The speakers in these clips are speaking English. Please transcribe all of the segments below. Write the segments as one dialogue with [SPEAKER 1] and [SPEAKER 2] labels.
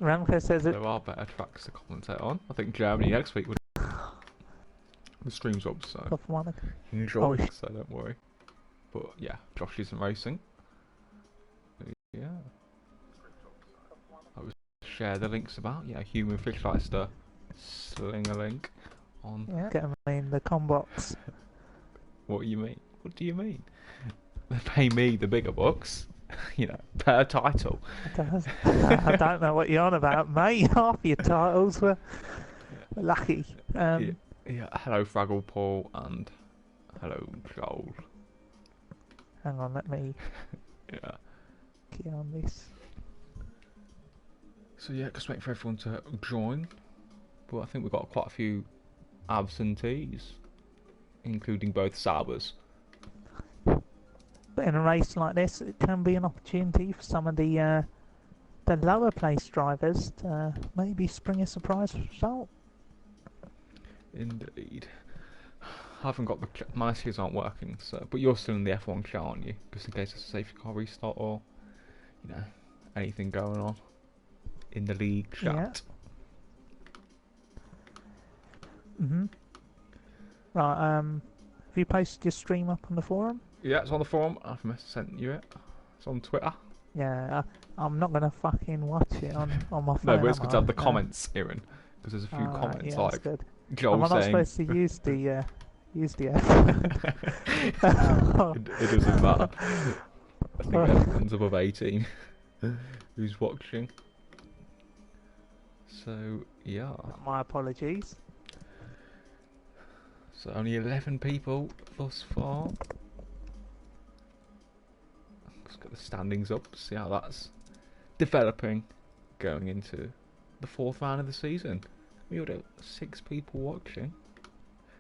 [SPEAKER 1] Ramco says it.
[SPEAKER 2] There are better tracks to commentate on. I think Germany next week would. The stream's up, so
[SPEAKER 1] Off Monaco.
[SPEAKER 2] enjoy.
[SPEAKER 1] Oh,
[SPEAKER 2] So don't worry. But yeah, Josh isn't racing. Yeah. I was share the links about. Yeah, Human Fish likes to sling a link on.
[SPEAKER 1] yeah. Get them in the combox.
[SPEAKER 2] What do you mean? What do you mean? They pay me the bigger bucks, you know, per title.
[SPEAKER 1] I don't know what you're on about, mate. Half your titles were lucky.
[SPEAKER 2] Yeah, hello Fraggle Paul and hello Joel.
[SPEAKER 1] Hang on, let me
[SPEAKER 2] Yeah.
[SPEAKER 1] get on this.
[SPEAKER 2] So yeah, just wait for everyone to join. But I think we've got quite a few absentees, including both Sabers.
[SPEAKER 1] But in a race like this, it can be an opportunity for some of the lower place drivers to maybe spring a surprise result.
[SPEAKER 2] Indeed. I haven't got my messages aren't working, so but you're still in the F1 chat, aren't you? Just in case it's a safety car restart or, you know, anything going on in the league chat.
[SPEAKER 1] Yeah. Right. Have you posted your stream up on the forum?
[SPEAKER 2] Yeah, it's on the forum. I've sent you it. It's on Twitter.
[SPEAKER 1] Yeah. I'm not gonna fucking watch it on my phone.
[SPEAKER 2] No, but it's good to have the comments, Aaron, because there's a few comments
[SPEAKER 1] yeah,
[SPEAKER 2] like
[SPEAKER 1] that's good.
[SPEAKER 2] Joel
[SPEAKER 1] Am I not
[SPEAKER 2] saying.
[SPEAKER 1] supposed to use the
[SPEAKER 2] It doesn't matter. I think everyone's above 18 who's watching. So yeah.
[SPEAKER 1] My apologies.
[SPEAKER 2] So only 11 people thus far. Let's get the standings up, see how that's developing going into the 4th round of the season. We would have 6 people watching.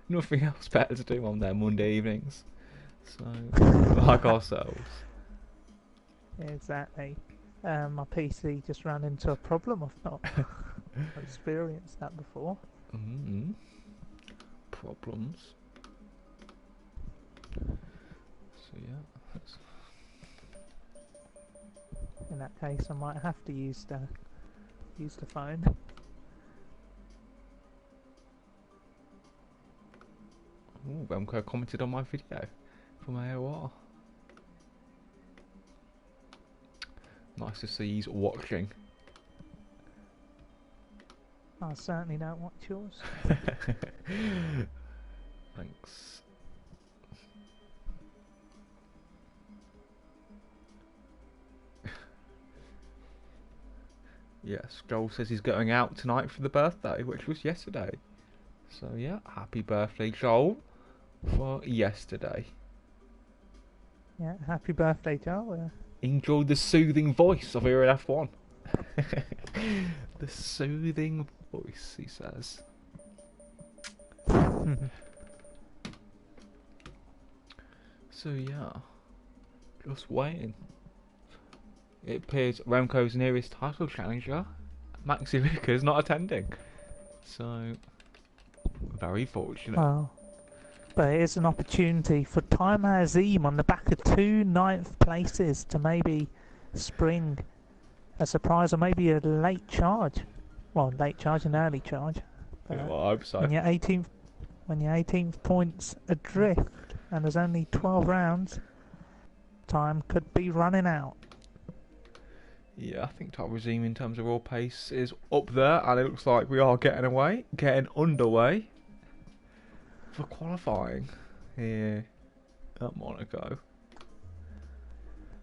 [SPEAKER 2] Nothing else better to do on their Monday evenings. So, like ourselves.
[SPEAKER 1] Exactly. My PC just ran into a problem. I've not experienced that before.
[SPEAKER 2] Problems. So yeah.
[SPEAKER 1] In that case, I might have to use the phone.
[SPEAKER 2] Ooh, Remco commented on my video from AOR. Nice to see he's watching.
[SPEAKER 1] I certainly don't watch yours.
[SPEAKER 2] Thanks. Yes, Joel says he's going out tonight for the birthday, which was yesterday. So yeah, happy birthday, Joel, for yesterday.
[SPEAKER 1] Yeah, happy birthday, Joel.
[SPEAKER 2] Enjoy the soothing voice of here in F1. The soothing voice, he says. So yeah, just waiting. It appears Remco's nearest title challenger, Maxi Luca's not attending. So, very fortunate.
[SPEAKER 1] Well, but it is an opportunity for Time Azim on the back of 2 9th places to maybe spring a surprise or maybe a late charge. Well, late charge and early charge.
[SPEAKER 2] Yeah, well, I hope so.
[SPEAKER 1] When you're 18th points adrift and there's only 12 rounds, time could be running out.
[SPEAKER 2] Yeah, I think Top Regime in terms of raw pace is up there, and it looks like we are getting underway for qualifying here at Monaco.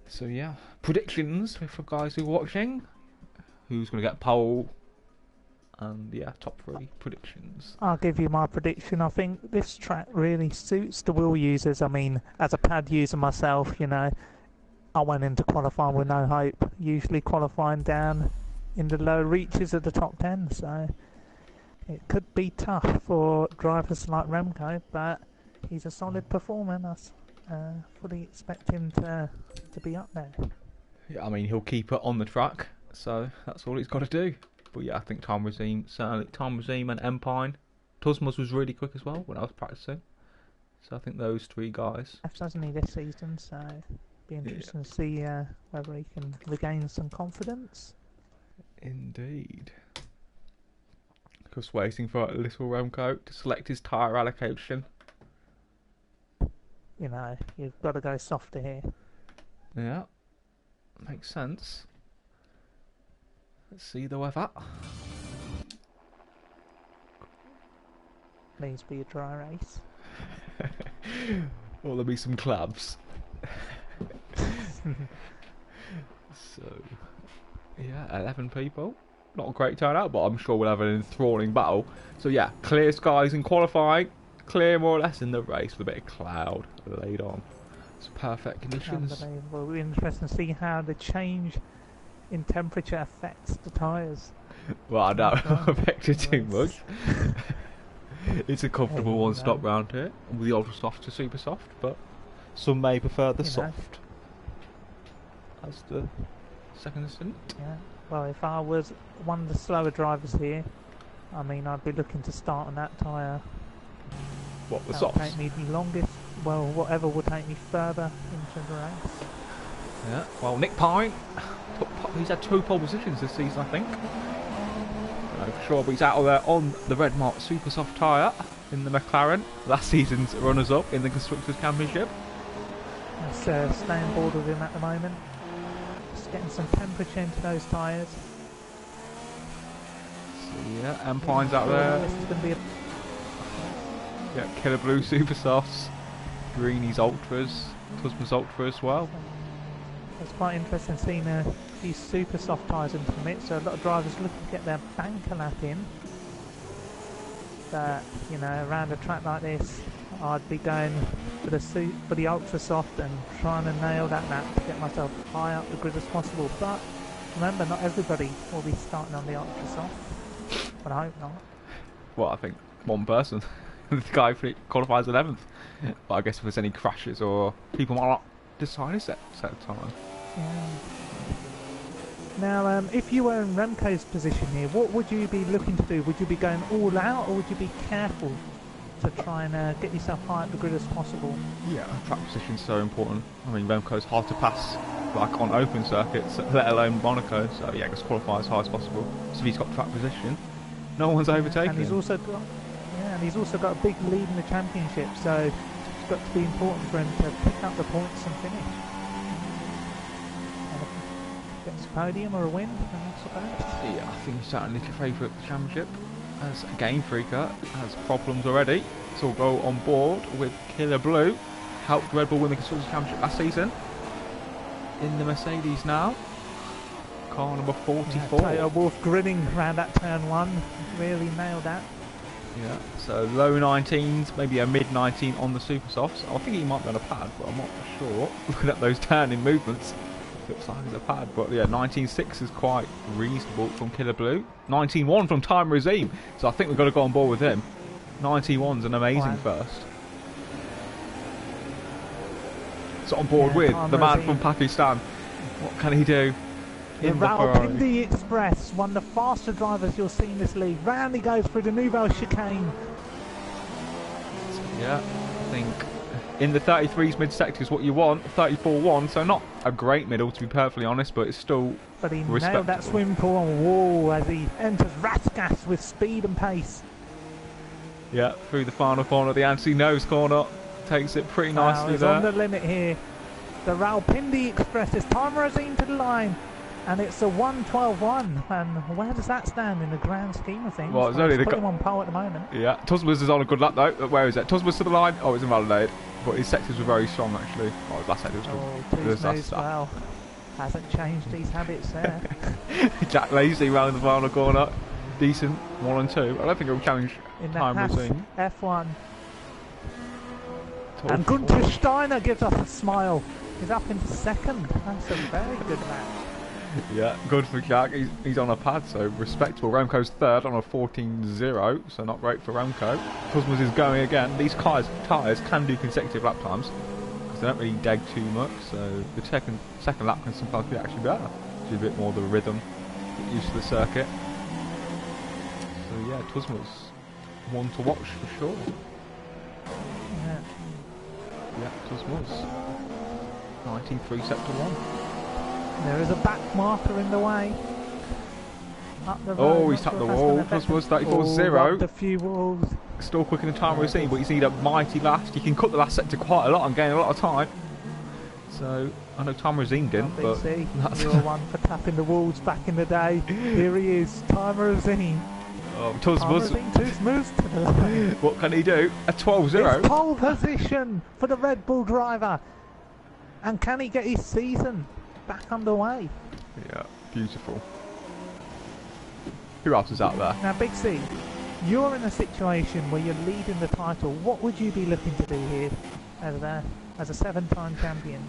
[SPEAKER 2] So yeah, predictions for guys who are watching. Who's going to get pole? And yeah, top 3 predictions.
[SPEAKER 1] I'll give you my prediction. I think this track really suits the wheel users. I mean, as a pad user myself, you know, I went into qualifying with no hope. Usually qualifying down in the low reaches of the top 10, so it could be tough for drivers like Remco, but he's a solid performer and I fully expect him to be up there.
[SPEAKER 2] Yeah, I mean, he'll keep it on the track, so that's all he's got to do. But yeah, I think Tom Regime and Empine. Tusmas was really quick as well when I was practicing. So I think those 3 guys.
[SPEAKER 1] Hasn't he this season, so be interesting to see whether he can regain some confidence.
[SPEAKER 2] Indeed. Just waiting for little Remco to select his tyre allocation.
[SPEAKER 1] You know, you've got to go softer here.
[SPEAKER 2] Yeah, makes sense. Let's see the weather.
[SPEAKER 1] Please be a dry race.
[SPEAKER 2] Or there'll be some clubs. So, yeah, 11 people. Not a great turnout, but I'm sure we'll have an enthralling battle. So yeah, clear skies in qualifying, clear more or less in the race with a bit of cloud laid on. It's perfect conditions.
[SPEAKER 1] Unbelievable. It'll be interesting to see how the change in temperature affects the tyres.
[SPEAKER 2] Well, I don't affect it too much. It's a comfortable one-stop round here, with the ultra soft to super soft, but some may prefer the soft as the second stint.
[SPEAKER 1] Yeah. Well, if I was one of the slower drivers here, I mean, I'd be looking to start on that tyre.
[SPEAKER 2] What, the
[SPEAKER 1] That
[SPEAKER 2] softs?
[SPEAKER 1] would take me the longest. Well, whatever will take me further into the race.
[SPEAKER 2] Yeah. Well, Nick Pine, he's had 2 pole positions this season, I think. For sure, but he's out of there on the Red Mark Super Soft tyre in the McLaren. Last season's runners-up in the Constructors' Championship.
[SPEAKER 1] Let's stay on board with him at the moment. Just getting some temperature into those tyres.
[SPEAKER 2] So, yeah, and Pine's out there.
[SPEAKER 1] This is going to be a...
[SPEAKER 2] Yeah, Killer Blue Super Softs, Greenie's Ultras, Tusman's Ultra as well.
[SPEAKER 1] It's quite interesting seeing these super soft tyres into the mix. So a lot of drivers looking to get their banker lap in. But you know, around a track like this, I'd be going for the ultra soft and trying to nail that lap to get myself high up the grid as possible. But remember, not everybody will be starting on the ultra soft. But I hope not.
[SPEAKER 2] Well, I think one person, the guy who qualifies 11th. But I guess if there's any crashes or people might not decide to set time.
[SPEAKER 1] Yeah. Now, if you were in Remco's position here, what would you be looking to do? Would you be going all out, or would you be careful to try and get yourself high up the grid as possible?
[SPEAKER 2] Yeah, track position's so important. I mean, Remco's hard to pass, like on open circuits, let alone Monaco. So yeah, just qualify as high as possible. So if he's got track position, no one's overtaking.
[SPEAKER 1] And he's also got, and he's also got a big lead in the championship. So it's got to be important for him to pick up the points and finish. Gets a podium or a win, I suppose.
[SPEAKER 2] Yeah, I think he's certainly the favourite of the championship. As Game Freaker has problems already, so we'll go on board with Killer Blue. Helped Red Bull win the Constructors' Championship last season. In the Mercedes now. Car number 44.
[SPEAKER 1] Yeah, Wolf grinning around that turn 1. Really nailed that.
[SPEAKER 2] Yeah, so low 19s, maybe a mid 19 on the Super Softs. I think he might be on a pad, but I'm not sure. Looking at those turning movements, looks like it's a pad. But yeah, 19.6 is quite reasonable from Killer Blue. 19.1 from Time Regime, so I think we've got to go on board with him. 91's an amazing first. So on board with the man from Pakistan. What can he do?
[SPEAKER 1] The Rawalpindi Express, one of the faster drivers you'll see in this league. Round he goes through the Nouvelle chicane.
[SPEAKER 2] Yeah, I think in the 33s mid-sector is what you want. 34.1, so not a great middle to be perfectly honest, but it's still
[SPEAKER 1] But he nailed that swim pull on wall as he enters Rasgas with speed and pace.
[SPEAKER 2] Yeah, through the final corner, the anti-nose corner. Takes it pretty nicely
[SPEAKER 1] he's
[SPEAKER 2] there.
[SPEAKER 1] on the limit here. The Rawalpindi Express is Time Regime to the line. And it's a 1:12.1, and where does that stand in the grand scheme of things?
[SPEAKER 2] Well, it's only
[SPEAKER 1] put him on pole at the moment.
[SPEAKER 2] Yeah, Tusmas is on a good lap though. Where is it? Tusmas to the line. Oh, it's invalidated. But his sectors were very strong actually. Oh, his last sector was good.
[SPEAKER 1] Too smooth, well, hasn't changed his habits there.
[SPEAKER 2] Jack Lacey round the final corner. Decent 1 and 2. I don't think he'll challenge
[SPEAKER 1] in
[SPEAKER 2] Time Regime.
[SPEAKER 1] F1. And Gunther Steiner gives us a smile. He's up into second. That's a very good match.
[SPEAKER 2] Yeah, good for Jack. He's on a pad, so respectable. Remco's third on a 14.0, so not great for Remco. Cosmos is going again. These tyres can do consecutive lap times because they don't really deg too much, so the second lap can sometimes be actually better. Do a bit more of the rhythm, get used to the circuit. So yeah, Tusmas one to watch for sure. Yeah, Tusmas 19.3 sector 1.
[SPEAKER 1] There is a back marker in the way. Up the road,
[SPEAKER 2] Oh, he's
[SPEAKER 1] not
[SPEAKER 2] tapped
[SPEAKER 1] sure
[SPEAKER 2] the
[SPEAKER 1] if that's
[SPEAKER 2] wall.
[SPEAKER 1] gonna
[SPEAKER 2] Plus
[SPEAKER 1] affect
[SPEAKER 2] was
[SPEAKER 1] him.
[SPEAKER 2] 34-0.
[SPEAKER 1] Rubbed a few walls.
[SPEAKER 2] Still quicker than time
[SPEAKER 1] Yeah,
[SPEAKER 2] received, but you need a mighty last. You can cut the last sector quite a lot and gain a lot of time. So, I know Tom Razine didn't, but
[SPEAKER 1] BC,
[SPEAKER 2] that's...
[SPEAKER 1] you're one for tapping the walls back in the day. Here he is, Timer Razine.
[SPEAKER 2] Oh, Tuzbuz.
[SPEAKER 1] Tuz moves to the line.
[SPEAKER 2] What can he do? A 12-0.
[SPEAKER 1] It's pole position for the Red Bull driver. And can he get his season back underway?
[SPEAKER 2] Yeah, beautiful. Who else is out there?
[SPEAKER 1] Now, Big C, you're in a situation where you're leading the title. What would you be looking to do here as a 7-time champion?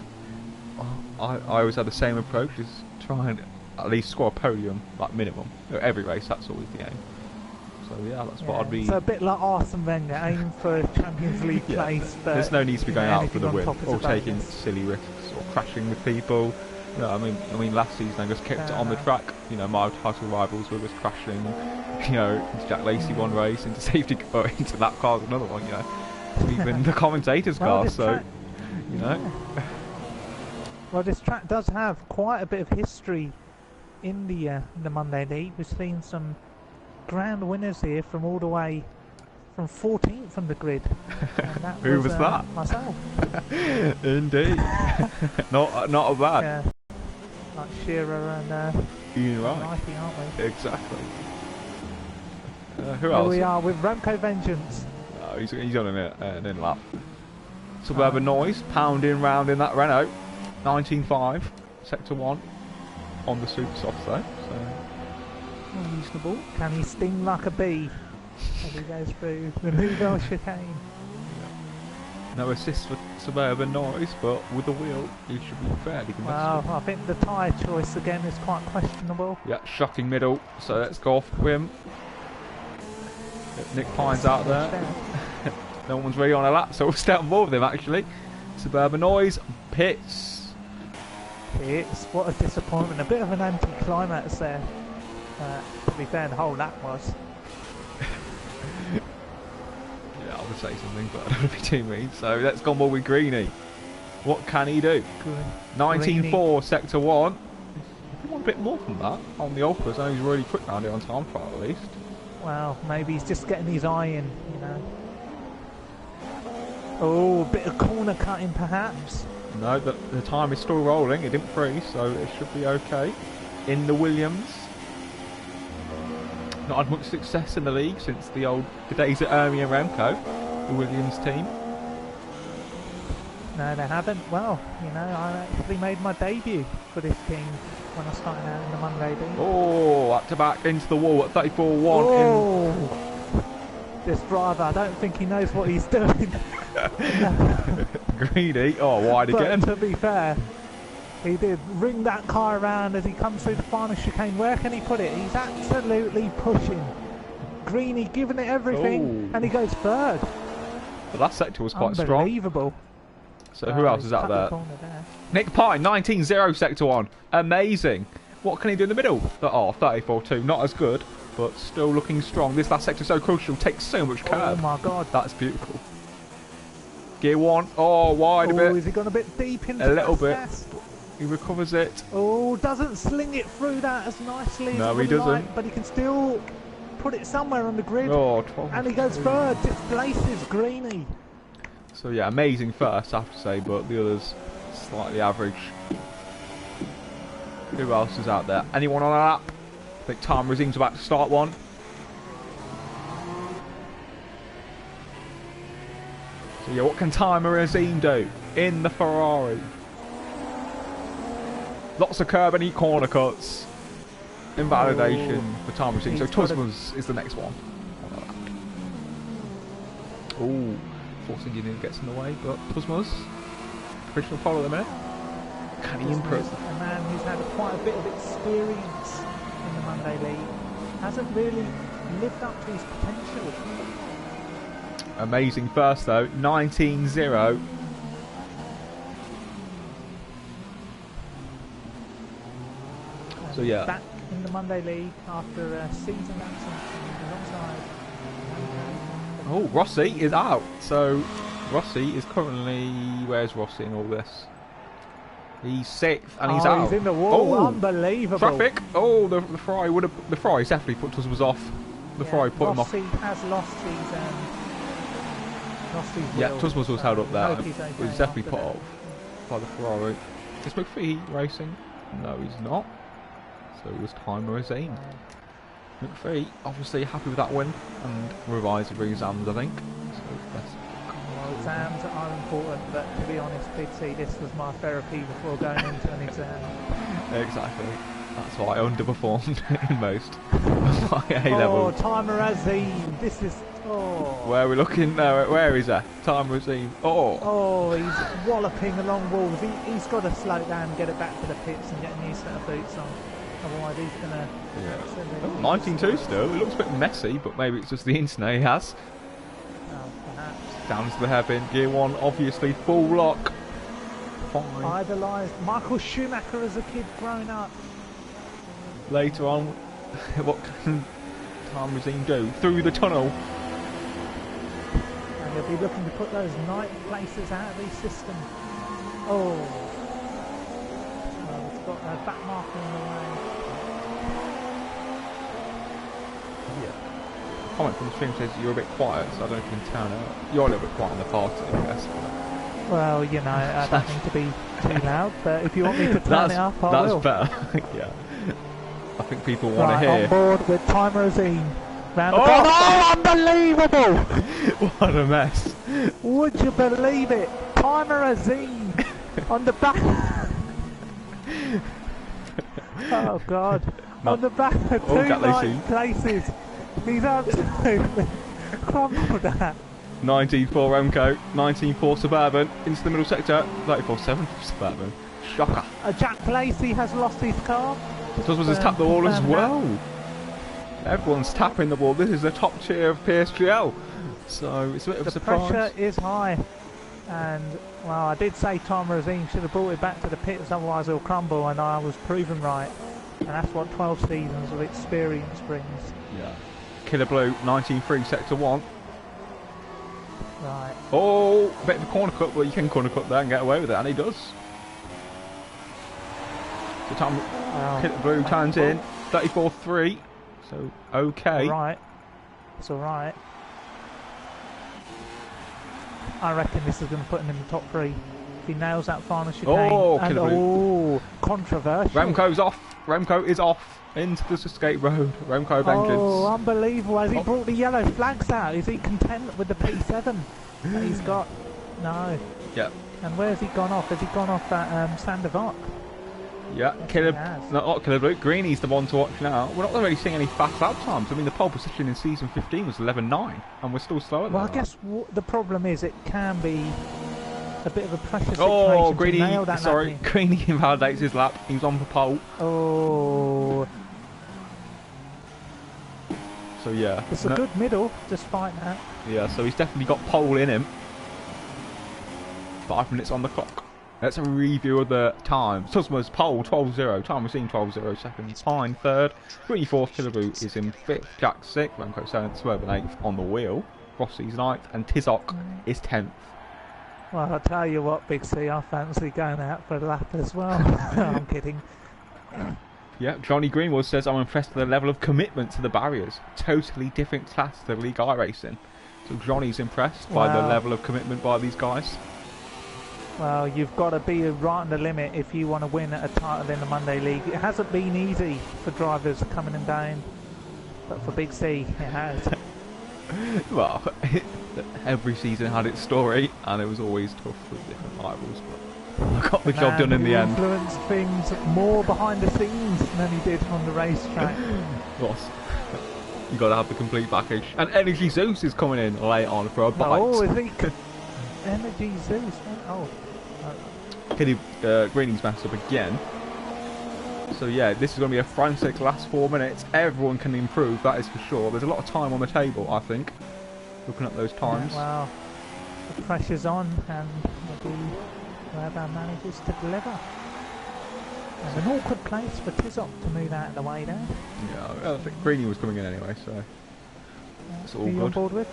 [SPEAKER 2] I always had the same approach, is try and at least score a podium, like minimum. Every race, that's always the aim. So yeah, that's what I'd be...
[SPEAKER 1] So a bit like Arsene Wenger, aim for Champions League place. But
[SPEAKER 2] there's no need to be going out for the win, or taking
[SPEAKER 1] bonus.
[SPEAKER 2] silly risks, or crashing with people. No, I mean, last season I just kept it on the track. You know, my title rivals were just crashing. You know, into Jack Lacey one race, into safety car, into that car another one. You know, even the commentator's car. So, you know.
[SPEAKER 1] Well, this track does have quite a bit of history in the Monday League. We've seen some grand winners here from all the way from 14th on the grid.
[SPEAKER 2] Who was that?
[SPEAKER 1] Myself.
[SPEAKER 2] Indeed. not a bad.
[SPEAKER 1] Yeah. Like Shearer and
[SPEAKER 2] You're right.
[SPEAKER 1] Nike, aren't we?
[SPEAKER 2] Exactly. Who
[SPEAKER 1] Here
[SPEAKER 2] else?
[SPEAKER 1] we are with Remco Vengeance.
[SPEAKER 2] Oh, he's on an in lap. Suburban Noise pounding round in that Renault. 19.5, sector 1 on the super soft though. So
[SPEAKER 1] Reasonable. Can he sting like a bee as he goes through the Nouvelle chicane?
[SPEAKER 2] no assist for Suburban Noise, but with the wheel, he should be fairly competitive.
[SPEAKER 1] Well, I think the tyre choice again is quite questionable.
[SPEAKER 2] Yeah, shocking middle. So let's go off Wim. Nick Pine's out there. No one's really on a lap, so we'll stay on board with him actually. Suburban Noise pits.
[SPEAKER 1] It's what a disappointment. A bit of an anti-climax there. To be fair, the whole lap was.
[SPEAKER 2] Yeah, I would say something, but I don't want to be too mean. So let's go on board with Greeny. What can he do? 19.4 sector 1. I want a bit more from that on the Ultras. I know he's really quick round it on time trial at least.
[SPEAKER 1] Well, maybe he's just getting his eye in, you know. Oh, a bit of corner cutting perhaps.
[SPEAKER 2] No, the time is still rolling. It didn't freeze, so it should be okay. In the Williams. Not had much success in the league since the days at Ermi and Remco, the Williams team.
[SPEAKER 1] No, they haven't. Well, you know, I actually made my debut for this team when I started out in the Monday League.
[SPEAKER 2] Oh, up to back into the wall at 34.1.
[SPEAKER 1] Oh, this driver, I don't think he knows what he's doing.
[SPEAKER 2] Greedy. Oh, wide
[SPEAKER 1] but
[SPEAKER 2] again.
[SPEAKER 1] to be fair, he did ring that car around as he comes through the final chicane. Where can he put it? He's absolutely pushing. Greeny giving it everything, and he goes third.
[SPEAKER 2] The last sector was quite strong.
[SPEAKER 1] Unbelievable.
[SPEAKER 2] So who else is out there? Nick Pine, 19.0 sector 1. Amazing. What can he do in the middle? Oh, 34.2. Not as good, but still looking strong. This last sector is so crucial. Takes so much curve.
[SPEAKER 1] Oh my god.
[SPEAKER 2] That's beautiful. Gear 1. Oh, wide a bit.
[SPEAKER 1] Is he gone a bit deep into
[SPEAKER 2] a little bit.
[SPEAKER 1] gas?
[SPEAKER 2] He recovers it.
[SPEAKER 1] Oh, doesn't sling it through that as nicely as
[SPEAKER 2] he doesn't.
[SPEAKER 1] like, but he can still put it somewhere on the grid.
[SPEAKER 2] Oh, 12.
[SPEAKER 1] And he goes third, displaces Greeny.
[SPEAKER 2] So yeah, amazing first, I have to say, but the others slightly average. Who else is out there? Anyone on a lap? I think Time Regime's about to start one. So yeah, what can Time Regime do in the Ferrari? Lots of curb and corner cuts. Invalidation for Time Regime. So Tusman's is the next one. Oh, Force Engineer gets in the way, but Tusman's provisional pole at the minute. Can he improve?
[SPEAKER 1] A man who's had quite a bit of experience in the Monday League. Hasn't really lived up to his potential.
[SPEAKER 2] Amazing first though, 19.0. So yeah.
[SPEAKER 1] Back in the Monday League after a season absence alongside.
[SPEAKER 2] Oh, Rossi is out. So Rossi is currently... Where's Rossi in all this? He's 6th and he's
[SPEAKER 1] Oh,
[SPEAKER 2] out.
[SPEAKER 1] he's in the wall.
[SPEAKER 2] Oh,
[SPEAKER 1] Unbelievable.
[SPEAKER 2] traffic. Oh, the fry would have. The fry's definitely put us off. The fry put him off.
[SPEAKER 1] Rossi has lost his
[SPEAKER 2] Yeah,
[SPEAKER 1] wheel,
[SPEAKER 2] Tusmus was held up there.
[SPEAKER 1] hope he's okay
[SPEAKER 2] He was definitely
[SPEAKER 1] after
[SPEAKER 2] put
[SPEAKER 1] that.
[SPEAKER 2] off by the Ferrari. Is McPhee racing? No, he's not. So it was Timer Azine. McPhee obviously happy with that win and revised the exams, I think. So best.
[SPEAKER 1] Well, exams are important, but to be honest, Big C, this was my therapy before going into an exam.
[SPEAKER 2] Exactly. That's why I underperformed in most of my A levels.
[SPEAKER 1] Oh, Timer Azine. This is. Oh.
[SPEAKER 2] Where are we looking now? Where is that? Timer Azine. Oh.
[SPEAKER 1] Oh, he's walloping along walls. He's got to slow down, get it back to the pits, and get a new set of boots on. Otherwise, he's gonna.
[SPEAKER 2] Yeah. 19-2 still. It looks a bit messy, but maybe it's just the internet he has.
[SPEAKER 1] Oh, perhaps.
[SPEAKER 2] Down to the hairpin. Gear 1, obviously full lock. Fine.
[SPEAKER 1] Idolised Michael Schumacher as a kid growing up.
[SPEAKER 2] Later on, what can Tom Razine do? Through the tunnel.
[SPEAKER 1] And he'll be looking to put those night places out of his system. Oh. Oh, it's got a back marker in the way.
[SPEAKER 2] Yeah. Comment from the stream says you're a bit quiet, so I don't know if you can turn out. You're a little bit quiet on the party, I guess.
[SPEAKER 1] Well, you know, I don't need to be too loud, but if you want me to turn it up, I will.
[SPEAKER 2] That's better. Yeah. I think people want to hear.
[SPEAKER 1] On board with Timer Azine. Round the corner. Oh, unbelievable!
[SPEAKER 2] What a mess.
[SPEAKER 1] Would you believe it? Timer Azine on the back. Oh, God.
[SPEAKER 2] No.
[SPEAKER 1] On the back of two night places. He's absolutely crumbled that.
[SPEAKER 2] 19-4 Remco, 19-4 Suburban, into the middle sector, 34-7 Suburban. Shocker.
[SPEAKER 1] Jack Lacey has lost his car.
[SPEAKER 2] Tusmus has tapped the wall as well. Everyone's tapping the wall. This is the top tier of PSGL. So it's a bit of a surprise.
[SPEAKER 1] The pressure is high. And, well, I did say Tom Razine should have brought it back to the pits, otherwise it'll crumble, and I was proven right. And that's what 12 seasons of experience brings.
[SPEAKER 2] Yeah. Killer Blue, 19-3 sector 1.
[SPEAKER 1] Right.
[SPEAKER 2] Oh, bit of a corner cut, but you can corner cut there and get away with it, and he does. So Tom Killer Blue turns in, 34-3. So, okay.
[SPEAKER 1] Right. It's alright. I reckon this is going to put him in the top 3. If he nails that final chicane.
[SPEAKER 2] Oh,
[SPEAKER 1] and,
[SPEAKER 2] Killer Blue.
[SPEAKER 1] Oh, controversial.
[SPEAKER 2] Remco's off. Remco is off into the escape road. Remco vengeance.
[SPEAKER 1] Oh, unbelievable. Has he brought the yellow flags out? Is he content with the P7 that he's got? No.
[SPEAKER 2] Yeah.
[SPEAKER 1] And where has he gone off? Has he gone off at Sandovoc?
[SPEAKER 2] Yeah,
[SPEAKER 1] Yes,
[SPEAKER 2] not Killer Blue. Greeny's the one to watch now. We're not really seeing any fast lap times. I mean, the pole position in season 15 was 11.9, and we're still slower than
[SPEAKER 1] Well,
[SPEAKER 2] that.
[SPEAKER 1] I guess the problem is it can be a bit of a pressure situation.
[SPEAKER 2] Oh,
[SPEAKER 1] to
[SPEAKER 2] Greeny,
[SPEAKER 1] nail that
[SPEAKER 2] sorry.
[SPEAKER 1] nappy.
[SPEAKER 2] Greeny invalidates his lap. He's on for pole.
[SPEAKER 1] Oh.
[SPEAKER 2] So, yeah.
[SPEAKER 1] It's a good middle, despite that.
[SPEAKER 2] Yeah, so he's definitely got pole in him. 5 minutes on the clock. Let's have a review of the times. Tusmus pole 12-0. Time we've seen 12-0 seconds. Pine third. 24th. Killaboo is in 5th. Jack 6th. Remco 7th. Suburban 8th on the wheel. Rossi's 9th. And Tizok is 10th.
[SPEAKER 1] Well, I'll tell you what, Big C, I fancy going out for a lap as well. I'm kidding.
[SPEAKER 2] Yeah, Johnny Greenwood says, I'm impressed with the level of commitment to the barriers. Totally different class to League I racing. So Johnny's impressed by the level of commitment by these guys.
[SPEAKER 1] Well, you've got to be right on the limit if you want to win a title in the Monday League. It hasn't been easy for drivers coming and down, but for Big C, it has.
[SPEAKER 2] Well, every season had its story, and it was always tough with different rivals. But I got the job done in the end.
[SPEAKER 1] Influenced things more behind the scenes than he did on the racetrack.
[SPEAKER 2] Ross, you got to have the complete package. And Energy Zeus is coming in late on for a bite.
[SPEAKER 1] Oh, is he? Energy Zeus. Oh.
[SPEAKER 2] Greening's messed up again. So yeah, this is going to be a frantic last 4 minutes. Everyone can improve, that is for sure. There's a lot of time on the table, I think. Looking at those times.
[SPEAKER 1] Well, the pressure's on, and maybe whoever manages to deliver. And an awkward place for Tizok to move out of the way there.
[SPEAKER 2] Yeah, I think Greeny was coming in anyway, so it's all
[SPEAKER 1] Who you
[SPEAKER 2] good.
[SPEAKER 1] on board with?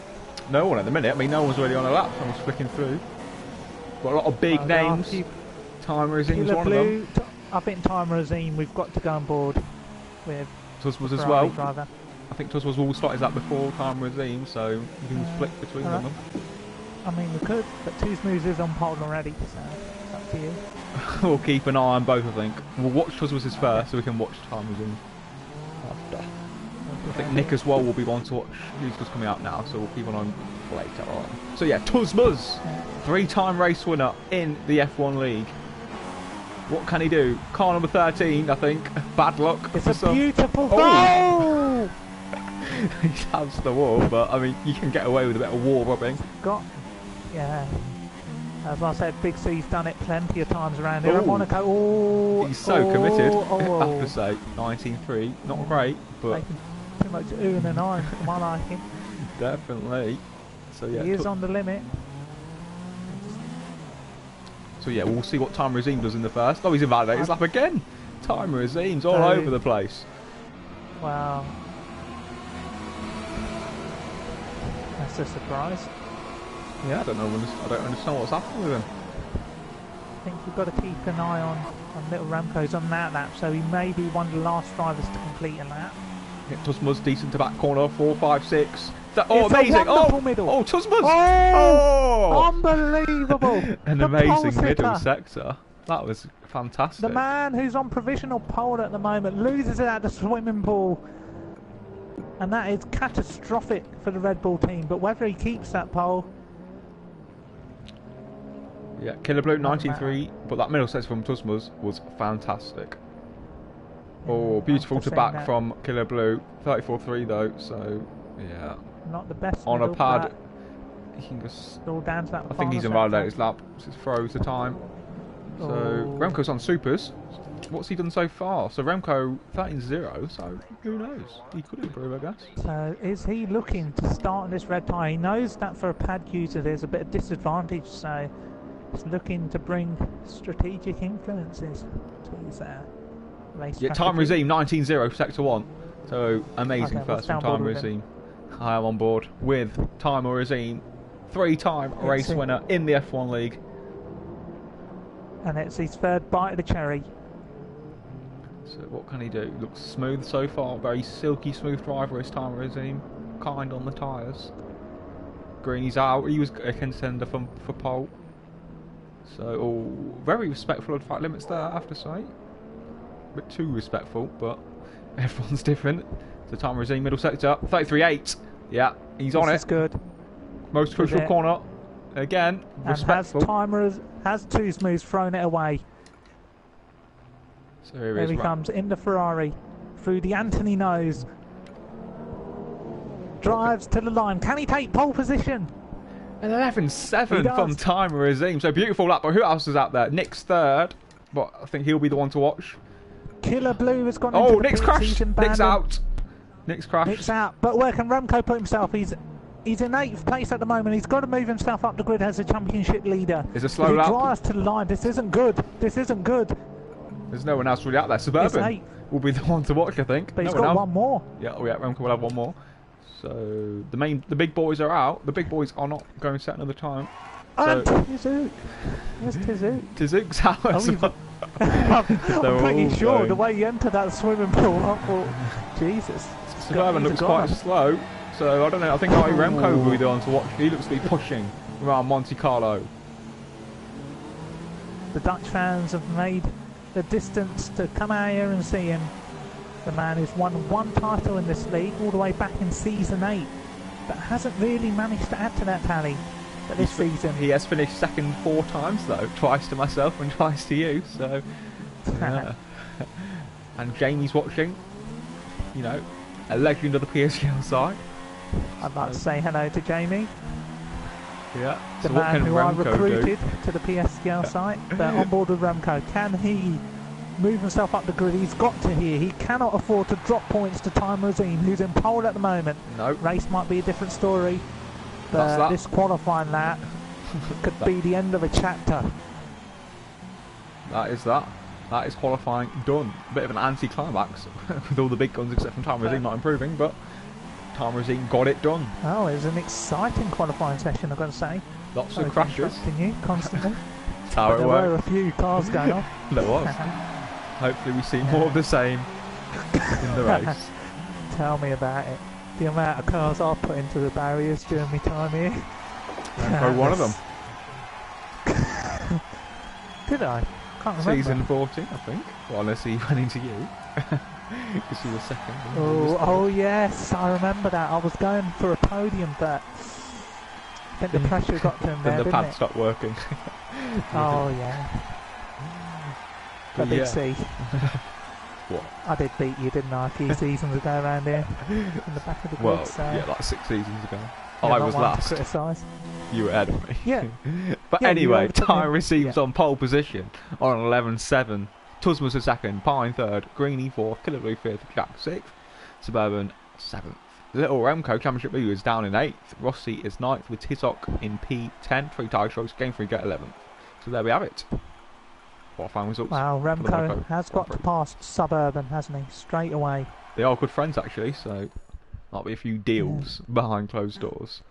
[SPEAKER 2] No one at the minute. I mean, no one's really on a lap. So I'm just flicking through. Got a lot of big names. Time Regime's
[SPEAKER 1] Killer
[SPEAKER 2] one of them.
[SPEAKER 1] Blue, I think Time Regime we've got to go on board with
[SPEAKER 2] Tuzmas as
[SPEAKER 1] Ferrari
[SPEAKER 2] well.
[SPEAKER 1] driver.
[SPEAKER 2] I think Tuzmas will start his lap before Time Regime, so we can flick between them.
[SPEAKER 1] I mean, we could, but Two Smooths is on pole already, so it's up to you.
[SPEAKER 2] We'll keep an eye on both, I think. We'll watch Tuzmas first, so we can watch Time Regime after. I think Nick as well will be one to watch. He's just coming out now, so we'll keep an eye on later on. So yeah, Tuzmas, 3-time race winner in the F1 League. What can he do? Car number 13, I think. Bad luck.
[SPEAKER 1] It's a beautiful
[SPEAKER 2] goal! He stabs the wall, but I mean, you can get away with a bit of wall rubbing.
[SPEAKER 1] Yeah. As I said, Big C's done it plenty of times around here at Monaco. Oh,
[SPEAKER 2] he's so committed. I have to say, 19-3, not great, but
[SPEAKER 1] too much ooh and I for my liking.
[SPEAKER 2] Definitely. So yeah,
[SPEAKER 1] he is on the limit.
[SPEAKER 2] So yeah, we'll see what Time Regime does in the first. Oh, he's invalidated his lap again. Time Regime's all over the place.
[SPEAKER 1] Wow. That's a surprise.
[SPEAKER 2] Yeah, I don't understand what's happening with him.
[SPEAKER 1] I think we've got to keep an eye on little Ramco's on that lap, so he may be one of the last drivers to complete a lap.
[SPEAKER 2] Yeah, Tuzmas decent to back corner, 4, 5, 6.
[SPEAKER 1] Oh,
[SPEAKER 2] amazing!
[SPEAKER 1] Middle.
[SPEAKER 2] Oh, Tuzmas!
[SPEAKER 1] Oh, unbelievable!
[SPEAKER 2] An amazing middle sector. That was fantastic.
[SPEAKER 1] The man who's on provisional pole at the moment loses it at the swimming pool. And that is catastrophic for the Red Bull team, but whether he keeps that pole...
[SPEAKER 2] Yeah, Killer Blue 19-3, but that middle sector from Tuzmas was fantastic. Oh, beautiful to back from Killer Blue. 34-3 though, so yeah.
[SPEAKER 1] Not the best
[SPEAKER 2] on
[SPEAKER 1] middle,
[SPEAKER 2] a pad. He can just...
[SPEAKER 1] Still down to that
[SPEAKER 2] I think he's invalidated his lap. It's froze the time. So Remco's on supers. What's he done so far? So Remco 13-0, so who knows? He could improve, I guess.
[SPEAKER 1] So is he looking to start on this red tyre? He knows that for a pad user there's a bit of disadvantage, so he's looking to bring strategic influences to his race.
[SPEAKER 2] Yeah, Time Regime 19-0, sector 1. So amazing first from Time Regime. I am on board with Time Regime, 3-time race winner in the F1 League.
[SPEAKER 1] And it's his third bite of the cherry.
[SPEAKER 2] So what can he do? Looks smooth so far. Very silky smooth driver this Time Regime. Kind on the tyres. Greeny's out. He was a contender for pole. So very respectful of track limits there, I have to say. A bit too respectful, but everyone's different. So Time Regime middle sector. 33.8. Yeah, he's on it.
[SPEAKER 1] This is good.
[SPEAKER 2] Most crucial corner. Again, respectful.
[SPEAKER 1] And has Two Smooths thrown it away.
[SPEAKER 2] So here
[SPEAKER 1] he comes in the Ferrari through the Anthony nose. Drives to the line. Can he take pole position?
[SPEAKER 2] An 11.7 from Time Regime. So beautiful lap. But who else is out there? Nick's third, but I think he'll be the one to watch.
[SPEAKER 1] Killer Blue has gone into the
[SPEAKER 2] Nick's crashed. Nick's out. Nick's crashed.
[SPEAKER 1] Nick's out. But where can Remco put himself? He's in 8th place at the moment. He's got to move himself up the grid as a championship leader.
[SPEAKER 2] It's a slow lap.
[SPEAKER 1] He drives to the line. This isn't good. This isn't good.
[SPEAKER 2] There's no one else really out there. Suburban will be the one to watch, I think.
[SPEAKER 1] But he's got one more.
[SPEAKER 2] Yeah, Remco will have one more. So the big boys are out. The big boys are not going to set another time.
[SPEAKER 1] And Tizook. Where's Tizook?
[SPEAKER 2] Tizook's out as well.
[SPEAKER 1] I'm pretty sure the way he entered that swimming pool, I thought, Jesus.
[SPEAKER 2] Suburban looks quite slow. So I don't know. I think Remco will be the one to watch. He looks to be pushing around Monte Carlo.
[SPEAKER 1] The Dutch fans have made the distance to come out here and see him. The man who's won one title in this league all the way back in season 8, but hasn't really managed to add to that tally for this season.
[SPEAKER 2] He has finished second 4 times though, twice to myself and twice to you. So, yeah. And Jamie's watching. You know, a legend of the PSGL side.
[SPEAKER 1] I'd like to say hello to Jamie.
[SPEAKER 2] Yeah.
[SPEAKER 1] The man who I recruited to the PSGL site. But on board with Remco, can he move himself up the grid? He's got to here. He cannot afford to drop points to Time Regime, who's in pole at the moment.
[SPEAKER 2] No.
[SPEAKER 1] Race might be a different story, but this qualifying lap could be the end of a chapter.
[SPEAKER 2] That is that. That is qualifying done. A bit of an anti-climax with all the big guns except from Time Regime not improving, but Time Regime got it done.
[SPEAKER 1] Oh, it was an exciting qualifying session, I've got to say.
[SPEAKER 2] Lots of crashes.
[SPEAKER 1] You constantly.
[SPEAKER 2] how it
[SPEAKER 1] There were
[SPEAKER 2] works.
[SPEAKER 1] a few cars going off.
[SPEAKER 2] There was. Hopefully we see more of the same in the race.
[SPEAKER 1] Tell me about it. The amount of cars I put into the barriers during my time here.
[SPEAKER 2] Remco one of them.
[SPEAKER 1] Did I? Can't remember.
[SPEAKER 2] Season 14, I think. Well, unless he went into you. Because you were second.
[SPEAKER 1] Oh yes, I remember that. I was going for a podium, but I think the pressure got to him there,
[SPEAKER 2] Then the
[SPEAKER 1] didn't
[SPEAKER 2] pad
[SPEAKER 1] it?
[SPEAKER 2] stopped working.
[SPEAKER 1] Oh yeah. But Big C.
[SPEAKER 2] What?
[SPEAKER 1] I did beat you, didn't I, a few seasons ago around here in the back of the grid.
[SPEAKER 2] Well,
[SPEAKER 1] So
[SPEAKER 2] yeah, like 6 seasons ago.
[SPEAKER 1] yeah,
[SPEAKER 2] I
[SPEAKER 1] not
[SPEAKER 2] was
[SPEAKER 1] one to
[SPEAKER 2] last.
[SPEAKER 1] criticise.
[SPEAKER 2] You were ahead of me.
[SPEAKER 1] Yeah.
[SPEAKER 2] But
[SPEAKER 1] Yeah, you
[SPEAKER 2] anyway,
[SPEAKER 1] overtook me.
[SPEAKER 2] Tyre receives
[SPEAKER 1] Yeah.
[SPEAKER 2] on pole position on 11.7. Tusmus a second, Pine third, Greeny fourth, Killer Blue fifth, Jack sixth, Suburban seventh. Little Remco Championship leader is down in 8th. Rossi is 9th with Tizoc in P10. 3 tyre strokes, game 3 get 11th. So there we have it. What final results?
[SPEAKER 1] Wow,
[SPEAKER 2] for the
[SPEAKER 1] Remco
[SPEAKER 2] Monaco
[SPEAKER 1] has
[SPEAKER 2] Grand
[SPEAKER 1] got to
[SPEAKER 2] Prix.
[SPEAKER 1] pass Suburban, hasn't he? Straight away.
[SPEAKER 2] They are good friends actually, so might be a few deals behind closed doors.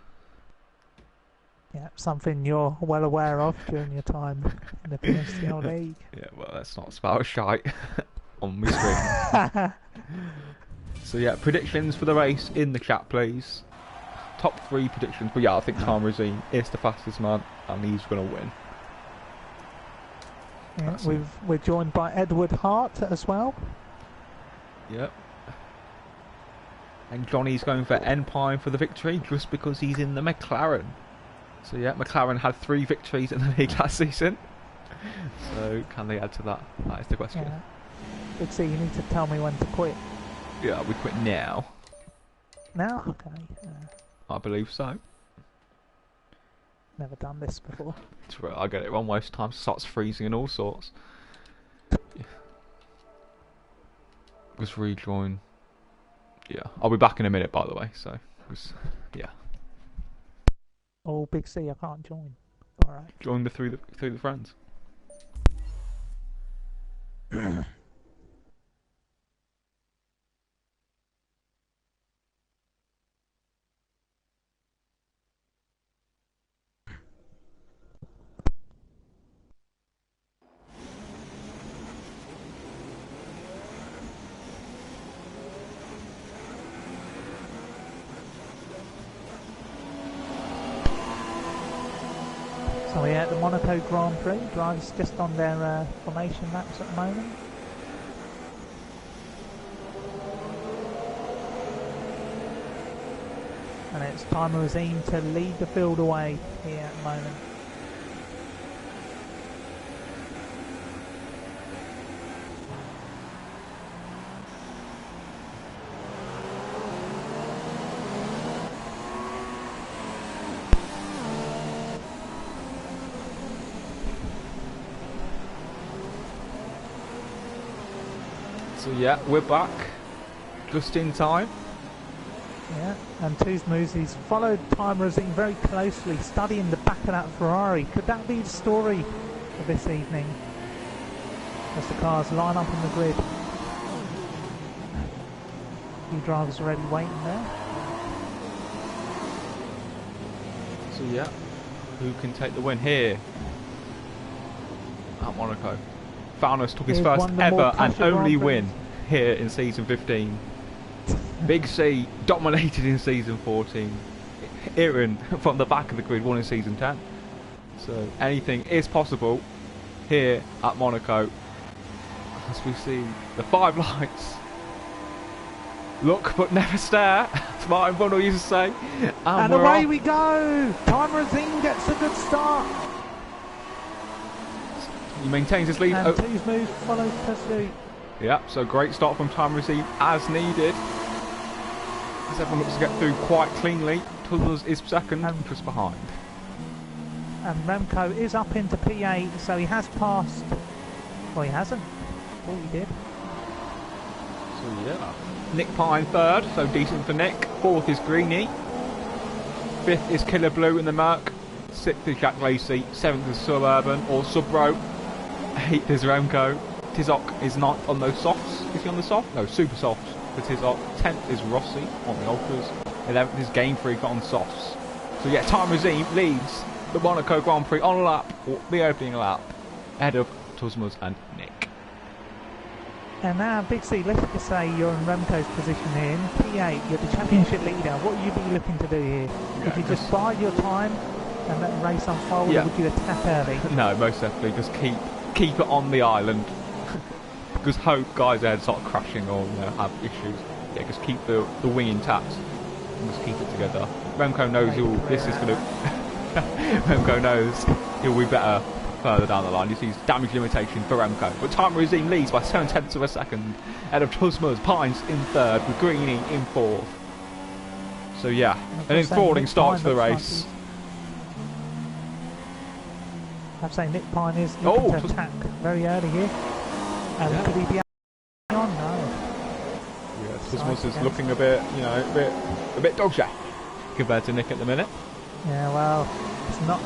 [SPEAKER 1] Yeah, something you're well aware of during your time in the PSGL league.
[SPEAKER 2] Yeah, well, let's not spout shite on my screen. So yeah, predictions for the race in the chat, please. Top 3 predictions, but yeah, I think Tom Razine is the fastest man, and he's going to win.
[SPEAKER 1] Yeah, we're joined by Edward Hart as well.
[SPEAKER 2] Yep. And Johnny's going for N-Pine for the victory, just because he's in the McLaren. So yeah, McLaren had 3 victories in the league last season. So can they add to that? That is the question.
[SPEAKER 1] Yeah. Big C, you need to tell me when to quit.
[SPEAKER 2] Yeah, we quit now.
[SPEAKER 1] Now? Okay.
[SPEAKER 2] I believe so.
[SPEAKER 1] Never done this before.
[SPEAKER 2] It's right, I get it wrong most times. Starts freezing and all sorts. Yeah. Just rejoin. Yeah, I'll be back in a minute, by the way. So, yeah,
[SPEAKER 1] Oh, Big C, I can't join. All right.
[SPEAKER 2] join the through the friends.
[SPEAKER 1] So we're at the Monaco Grand Prix. Drivers just on their formation laps at the moment. And it's Time Razine to lead the field away here at the moment.
[SPEAKER 2] So yeah, we're back, just in time.
[SPEAKER 1] Yeah, and Tuzmuzi's followed Time Razine very closely, studying the back of that Ferrari. Could that be the story of this evening? As the cars line up on the grid. Few drivers already waiting there.
[SPEAKER 2] So yeah, who can take the win here at Monaco? Faunos took his
[SPEAKER 1] Here's
[SPEAKER 2] first
[SPEAKER 1] one of the more
[SPEAKER 2] ever and
[SPEAKER 1] pressure
[SPEAKER 2] only
[SPEAKER 1] Grand Prix.
[SPEAKER 2] win here in season 15. Big C dominated in season 14. Aaron from the back of the grid won in season 10. So anything is possible here at Monaco. As we see the 5 lights. Look but never stare, as Martin Bundle used to say.
[SPEAKER 1] And
[SPEAKER 2] we're
[SPEAKER 1] away
[SPEAKER 2] off.
[SPEAKER 1] we go! Time Razine gets a good start.
[SPEAKER 2] He maintains his lead.
[SPEAKER 1] And
[SPEAKER 2] Oh,
[SPEAKER 1] Tuzmuz follows pursuit.
[SPEAKER 2] yeah, so great start from Time Receive as needed. As everyone looks to get through quite cleanly. Tuzzles is second, just behind.
[SPEAKER 1] And Remco is up into P8, so he has passed. Well, he hasn't. Oh, he did.
[SPEAKER 2] So yeah. Nick Pine third, so decent for Nick. Fourth is Greeny. Fifth is Killer Blue in the Merc. Sixth is Jack Lacey. Seventh is Suburban or Subro. Eighth is Remco. Tizoc is ninth on those softs. Is he on the soft? No, super softs for Tizoc. 10th is Rossi on the ultras. 11th is Game Freak on softs. So yeah, Time Razine leads the Monaco Grand Prix on lap, or the opening lap. ahead of Tusmos and Nick.
[SPEAKER 1] And now, Big C, let's just say you're in Remco's position here. In P8, you're the championship leader. What would you be looking to do here? Would you just bide your time and let the race unfold, or would you attack early?
[SPEAKER 2] No, most definitely. Just keep it on the island. Because hope guys ahead start crashing or have issues. Yeah, just keep the wing intact and just keep it together. Remco knows Remco knows he'll be better further down the line. You see damage limitation for Remco, but Time Regime leads by 0.7 of a second. Ahead of Tusmos, Pines in third with Greeny in fourth. So yeah, an enthralling start to the race.
[SPEAKER 1] I'd say Nick Pine is looking to attack very early here. And could he be on? No.
[SPEAKER 2] Yeah, Tusmos is looking a bit, a bit dog shit compared to Nick at the minute.
[SPEAKER 1] Yeah, well, it's not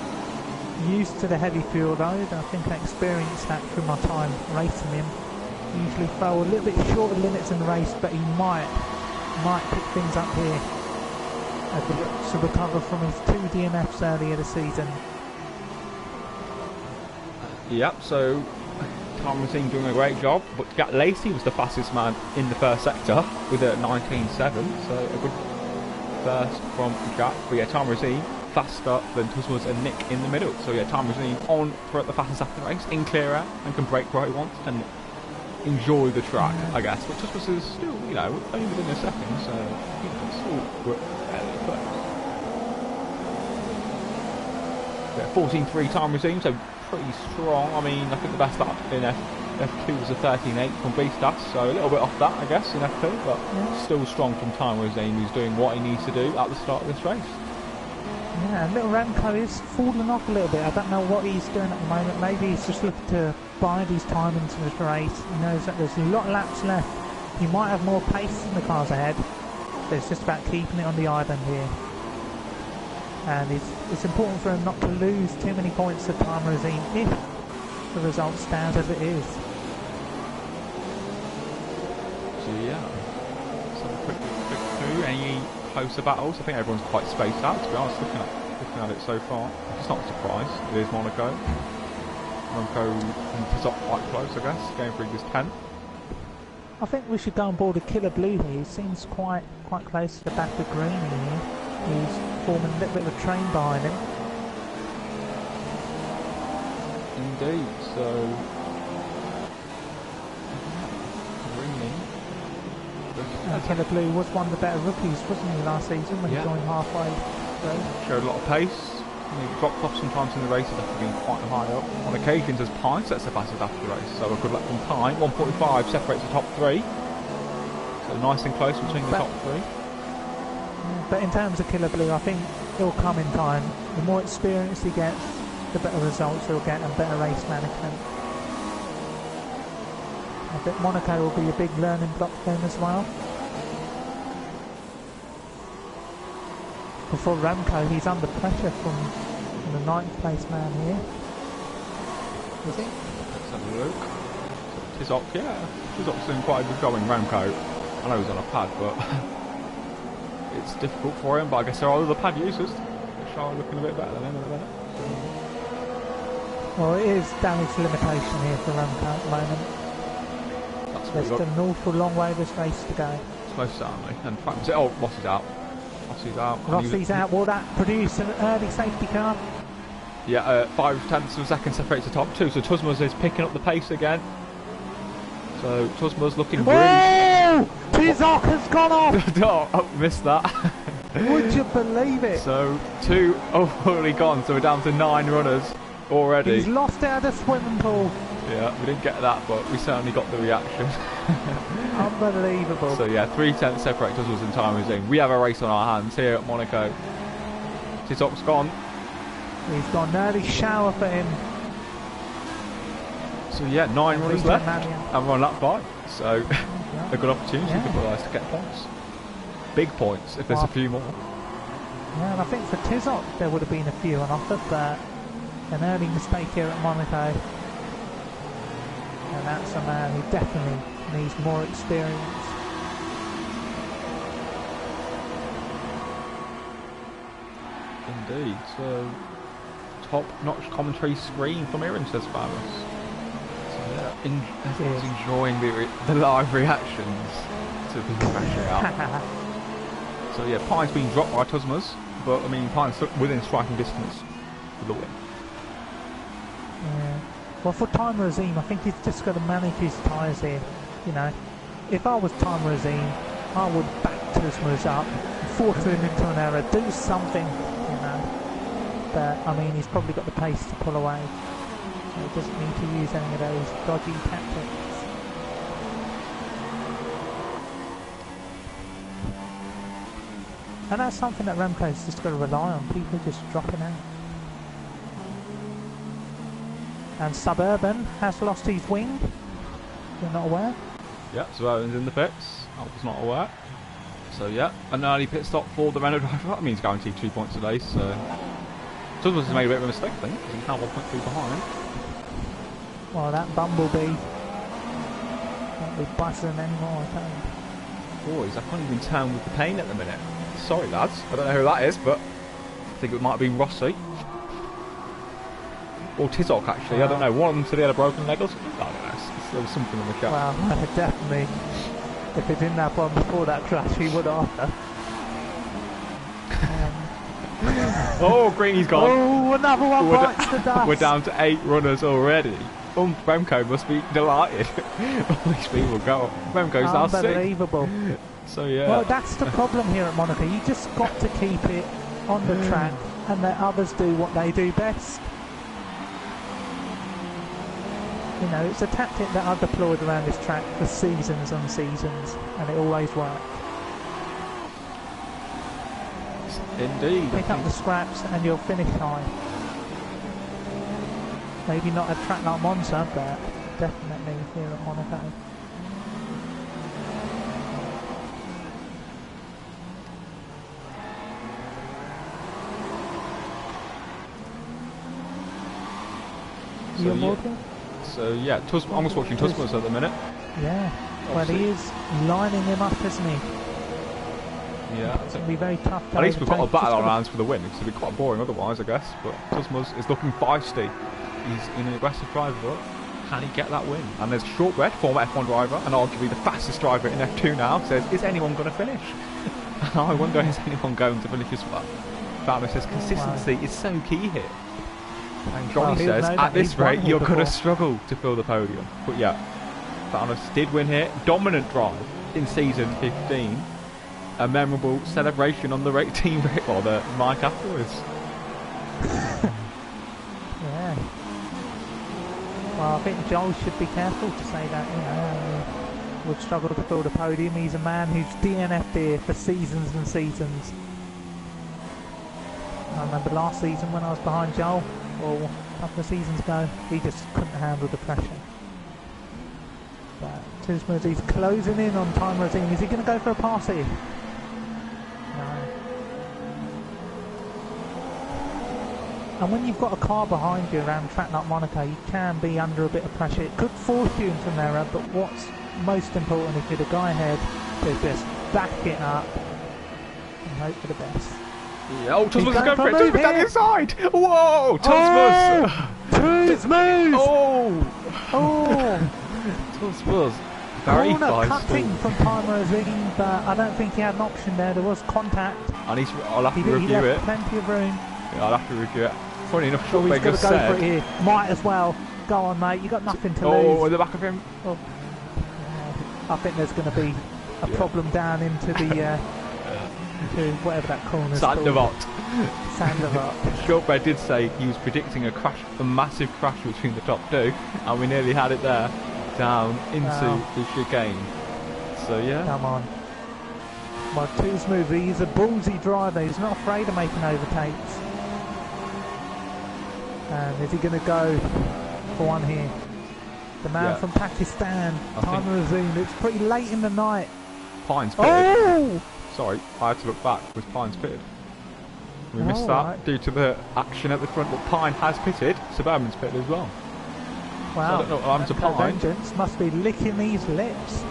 [SPEAKER 1] used to the heavy fuel load. I think I experienced that through my time racing him. Usually fell a little bit short of limits in the race, but he might pick things up here as he looks to recover from his 2 DNFs earlier this season.
[SPEAKER 2] Yep, so Time Machine doing a great job, but Jack Lacey was the fastest man in the first sector with a 19.7, so a good first from Jack. But yeah, Time Machine faster than Tusmos and Nick in the middle. So yeah, Time Machine on for the fastest after the race, in clear air, and can brake where he wants and enjoy the track, I guess. But Tusmos is still, only within a second, so it's still fairly close. Yeah, 14.3 Time Machine, so pretty strong. I mean, I think the best lap in F2 was a 13.8 from B-Stats, so a little bit off that, I guess, in F2, but still strong from Time Regime, who's doing what he needs to do at the start of this race.
[SPEAKER 1] Yeah, and little Remco is falling off a little bit. I don't know what he's doing at the moment. Maybe he's just looking to bide his time into this race. He knows that there's a lot of laps left. He might have more pace than the cars ahead, but it's just about keeping it on the island here. And it's important for him not to lose too many points to Time Regime if the result stands as it is.
[SPEAKER 2] So yeah, some quick through any closer battles. I think everyone's quite spaced out, to be honest, looking at it so far. It's not a surprise, it is Monaco. Monaco is up quite close, I guess, going for his 10th.
[SPEAKER 1] I think we should go on board a Killer Blue here. He seems quite close to the back of Greeny here. He's forming a little bit of a train behind him.
[SPEAKER 2] Indeed, so
[SPEAKER 1] Killer Blue was one of the better rookies, wasn't he, last season when he joined halfway through?
[SPEAKER 2] Showed a lot of pace. He dropped off sometimes in the races after being quite high up. On occasions as Pine sets the fastest after the race, so a good lap from Pine. 1:45 separates the top three. So nice and close between the top three.
[SPEAKER 1] But in terms of Killer Blue, I think he'll come in time. The more experience he gets, the better results he'll get and better race management. I think Monaco will be a big learning block for him as well. Before Remco, he's under pressure from the 9th place man here. Is he?
[SPEAKER 2] Let's have a look. Tizok doing quite a good going. Remco, I know he's on a pad, but it's difficult for him. But I guess there are other pad users which are looking a bit better than him at the minute.
[SPEAKER 1] Well, it is damage limitation here for Remco at the moment. There's still an awful long way this race to go.
[SPEAKER 2] Most certainly. And Rossi's out.
[SPEAKER 1] Rossi's out. Will that produce an early safety car?
[SPEAKER 2] Yeah, 0.5 of a second separates the top two. So Tusmos is picking up the pace again. So Tusmos looking
[SPEAKER 1] really... Tizok has gone off!
[SPEAKER 2] Missed that.
[SPEAKER 1] Would you believe it?
[SPEAKER 2] So 2 already gone. So we're down to 9 runners already.
[SPEAKER 1] He's lost it at the swimming pool.
[SPEAKER 2] Yeah, we didn't get that, but we certainly got the reaction.
[SPEAKER 1] Unbelievable.
[SPEAKER 2] So yeah, 3/10 separate Tusmos and Time Regime. We have a race on our hands here at Monaco. Tizok's gone.
[SPEAKER 1] He's got an early shower for him.
[SPEAKER 2] So yeah, 9 runners left, and we're on lap 5. So a good opportunity for guys to get points. Big points if there's a few more.
[SPEAKER 1] Yeah, and I think for Tizok there would have been a few on offer, but an early mistake here at Monaco. And that's a man who definitely needs more experience.
[SPEAKER 2] Indeed. So top-notch commentary screen from Aaron, says Farmers. Everyone's enjoying the live reactions to people crashing out. So yeah, Pine's been dropped by Tuzmas, but I mean Pine's within striking distance for the win.
[SPEAKER 1] Yeah. Well, for Time Razim, I think he's just got to manage his tyres here. You know, if I was Time Razim, I would back Tuzmas up, force him into an error, do something, you know. But I mean, he's probably got the pace to pull away. So he doesn't need to use any of those dodgy tactics. And that's something that Remco's just got to rely on, people just dropping out. And Suburban has lost his wing. You're not aware?
[SPEAKER 2] Yeah, Suburban's in the pits. I was not aware. So yeah, an early pit stop for the Renault driver. That means guaranteed 2 points today, so... Tuzmas has made a bit of a mistake, I think, because he's now 1.3 behind.
[SPEAKER 1] Well, that Bumblebee won't be buzzing anymore, I think.
[SPEAKER 2] Boys, I can't even turn with the pain at the minute. Sorry lads, I don't know who that is, but I think it might have been Rossi. Or Tizok actually, I don't know. One of them said he had a broken leg or something. I don't know, there was something in the chat.
[SPEAKER 1] Well, definitely. If he didn't have one before that crash, he would after.
[SPEAKER 2] Oh, Greeny's gone.
[SPEAKER 1] Oh, another one bites the dust.
[SPEAKER 2] We're down to 8 runners already. Remco must be delighted. All these people go. Remco's now 6.
[SPEAKER 1] Unbelievable.
[SPEAKER 2] So yeah.
[SPEAKER 1] Well, that's the problem here at Monaco. You just got to keep it on the track and let others do what they do best. You know, it's a tactic that I've deployed around this track for seasons on seasons, and it always worked.
[SPEAKER 2] Indeed.
[SPEAKER 1] Pick up the scraps and you'll finish high. Maybe not a track like Monza, but definitely here at Monaco. You're walking?
[SPEAKER 2] So yeah, I'm just watching Tuzmas at the minute.
[SPEAKER 1] Yeah, well he is lining him up, isn't he?
[SPEAKER 2] Yeah,
[SPEAKER 1] it's going to be very tough.
[SPEAKER 2] At least we've got a battle on our hands for the win. It's going to be quite boring otherwise, I guess. But Tuzmas is looking feisty. He's in an aggressive driver, but can he get that win? And there's Shortbread, former F1 driver, and arguably the fastest driver in F2 now, says, is anyone going to finish? And I wonder, is anyone going to finish as well? Farmer says, consistency is so key here. And Johnny says, at this rate, you're going to struggle to fill the podium. But yeah, Thanos did win here. Dominant drive in season 15. A memorable celebration on the team or the mic afterwards.
[SPEAKER 1] Yeah. Well, I think Joel should be careful to say that, you know, would struggle to fill the podium. He's a man who's DNF'd here for seasons and seasons. I remember last season when I was behind Joel, or a couple of seasons ago, he just couldn't handle the pressure. But Tuzmas, he's closing in on Time Razim. Is he going to go for a pass here? And when you've got a car behind you around a track like Monaco, you can be under a bit of pressure. It could force you into an error, but what's most important if you're the guy ahead is just back it up and hope for the best.
[SPEAKER 2] Yeah, oh, Tuzmas is going for it. Tuzmas down the inside. Whoa, Tuzmas.
[SPEAKER 1] Oh, Tuzmas.
[SPEAKER 2] Oh. Tuzmas. Very
[SPEAKER 1] corner
[SPEAKER 2] feisty.
[SPEAKER 1] cutting from Time Razim, but I don't think he had an option there. There was contact.
[SPEAKER 2] I'll have to review
[SPEAKER 1] he left
[SPEAKER 2] it.
[SPEAKER 1] Plenty of room.
[SPEAKER 2] Yeah, I'll have to review it. Funny enough,
[SPEAKER 1] He's
[SPEAKER 2] Shortbread
[SPEAKER 1] going
[SPEAKER 2] just
[SPEAKER 1] to go
[SPEAKER 2] said...
[SPEAKER 1] for it here. Might as well. Go on, mate. You've got nothing to lose.
[SPEAKER 2] Oh, at the back of him.
[SPEAKER 1] Oh. I think there's going to be a problem down into the... to whatever that corner's called. Sandevot.
[SPEAKER 2] Shortbread did say he was predicting a massive crash between the top two, and we nearly had it there, down into the chicane. So, yeah.
[SPEAKER 1] Come on. Well, Tuzmas, he's a ballsy driver. He's not afraid of making overtakes. And is he going to go for one here? The man from Pakistan, Time Razim. It's pretty late in the night.
[SPEAKER 2] Pine's pitted.
[SPEAKER 1] Oh!
[SPEAKER 2] Sorry, I had to look back because Pine's pitted. We missed that due to the action at the front, but Pine has pitted. Suburban's pitted as well.
[SPEAKER 1] Wow.
[SPEAKER 2] So I don't know what happened to Pine.
[SPEAKER 1] Vengeance must be licking these lips.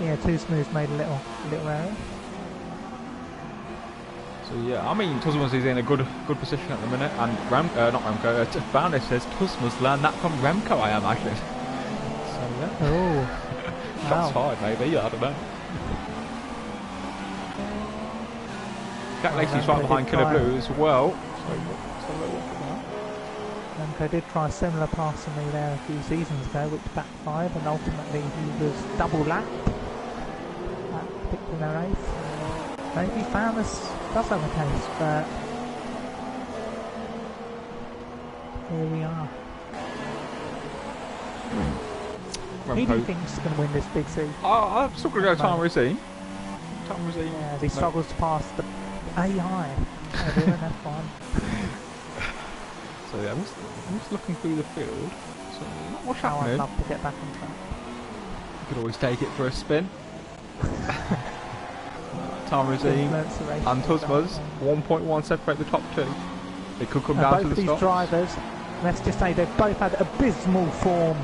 [SPEAKER 1] Yeah, Tuzmas made a little error.
[SPEAKER 2] So yeah, I mean, Tusmus is in a good position at the minute, and not Remco, Founder says Tusmus learned that from Remco, I imagine. So yeah.
[SPEAKER 1] Oh,
[SPEAKER 2] Shots
[SPEAKER 1] wow.
[SPEAKER 2] fired, maybe, I don't know. Jack
[SPEAKER 1] Well,
[SPEAKER 2] Lacey's right behind Killer Blue as well. So let's have a little look at that.
[SPEAKER 1] Remco did try a similar pass to me there a few seasons ago, which backfired, and ultimately he was double lapped that particular race. Maybe Fowler's does have a case, but here we are. Who do you think's going to win this Big C?
[SPEAKER 2] I'm still going to go Time Racine.
[SPEAKER 1] Yeah, as he struggles to pass the AI. That's fine.
[SPEAKER 2] So yeah, I'm just looking through the field. So not much happening.
[SPEAKER 1] I'd love to get back on track.
[SPEAKER 2] You could always take it for a spin. Time Racine and Tusmus, 1.1 separate the top two. They could come down to the stops.
[SPEAKER 1] Both these drivers, let's just say they've both had abysmal form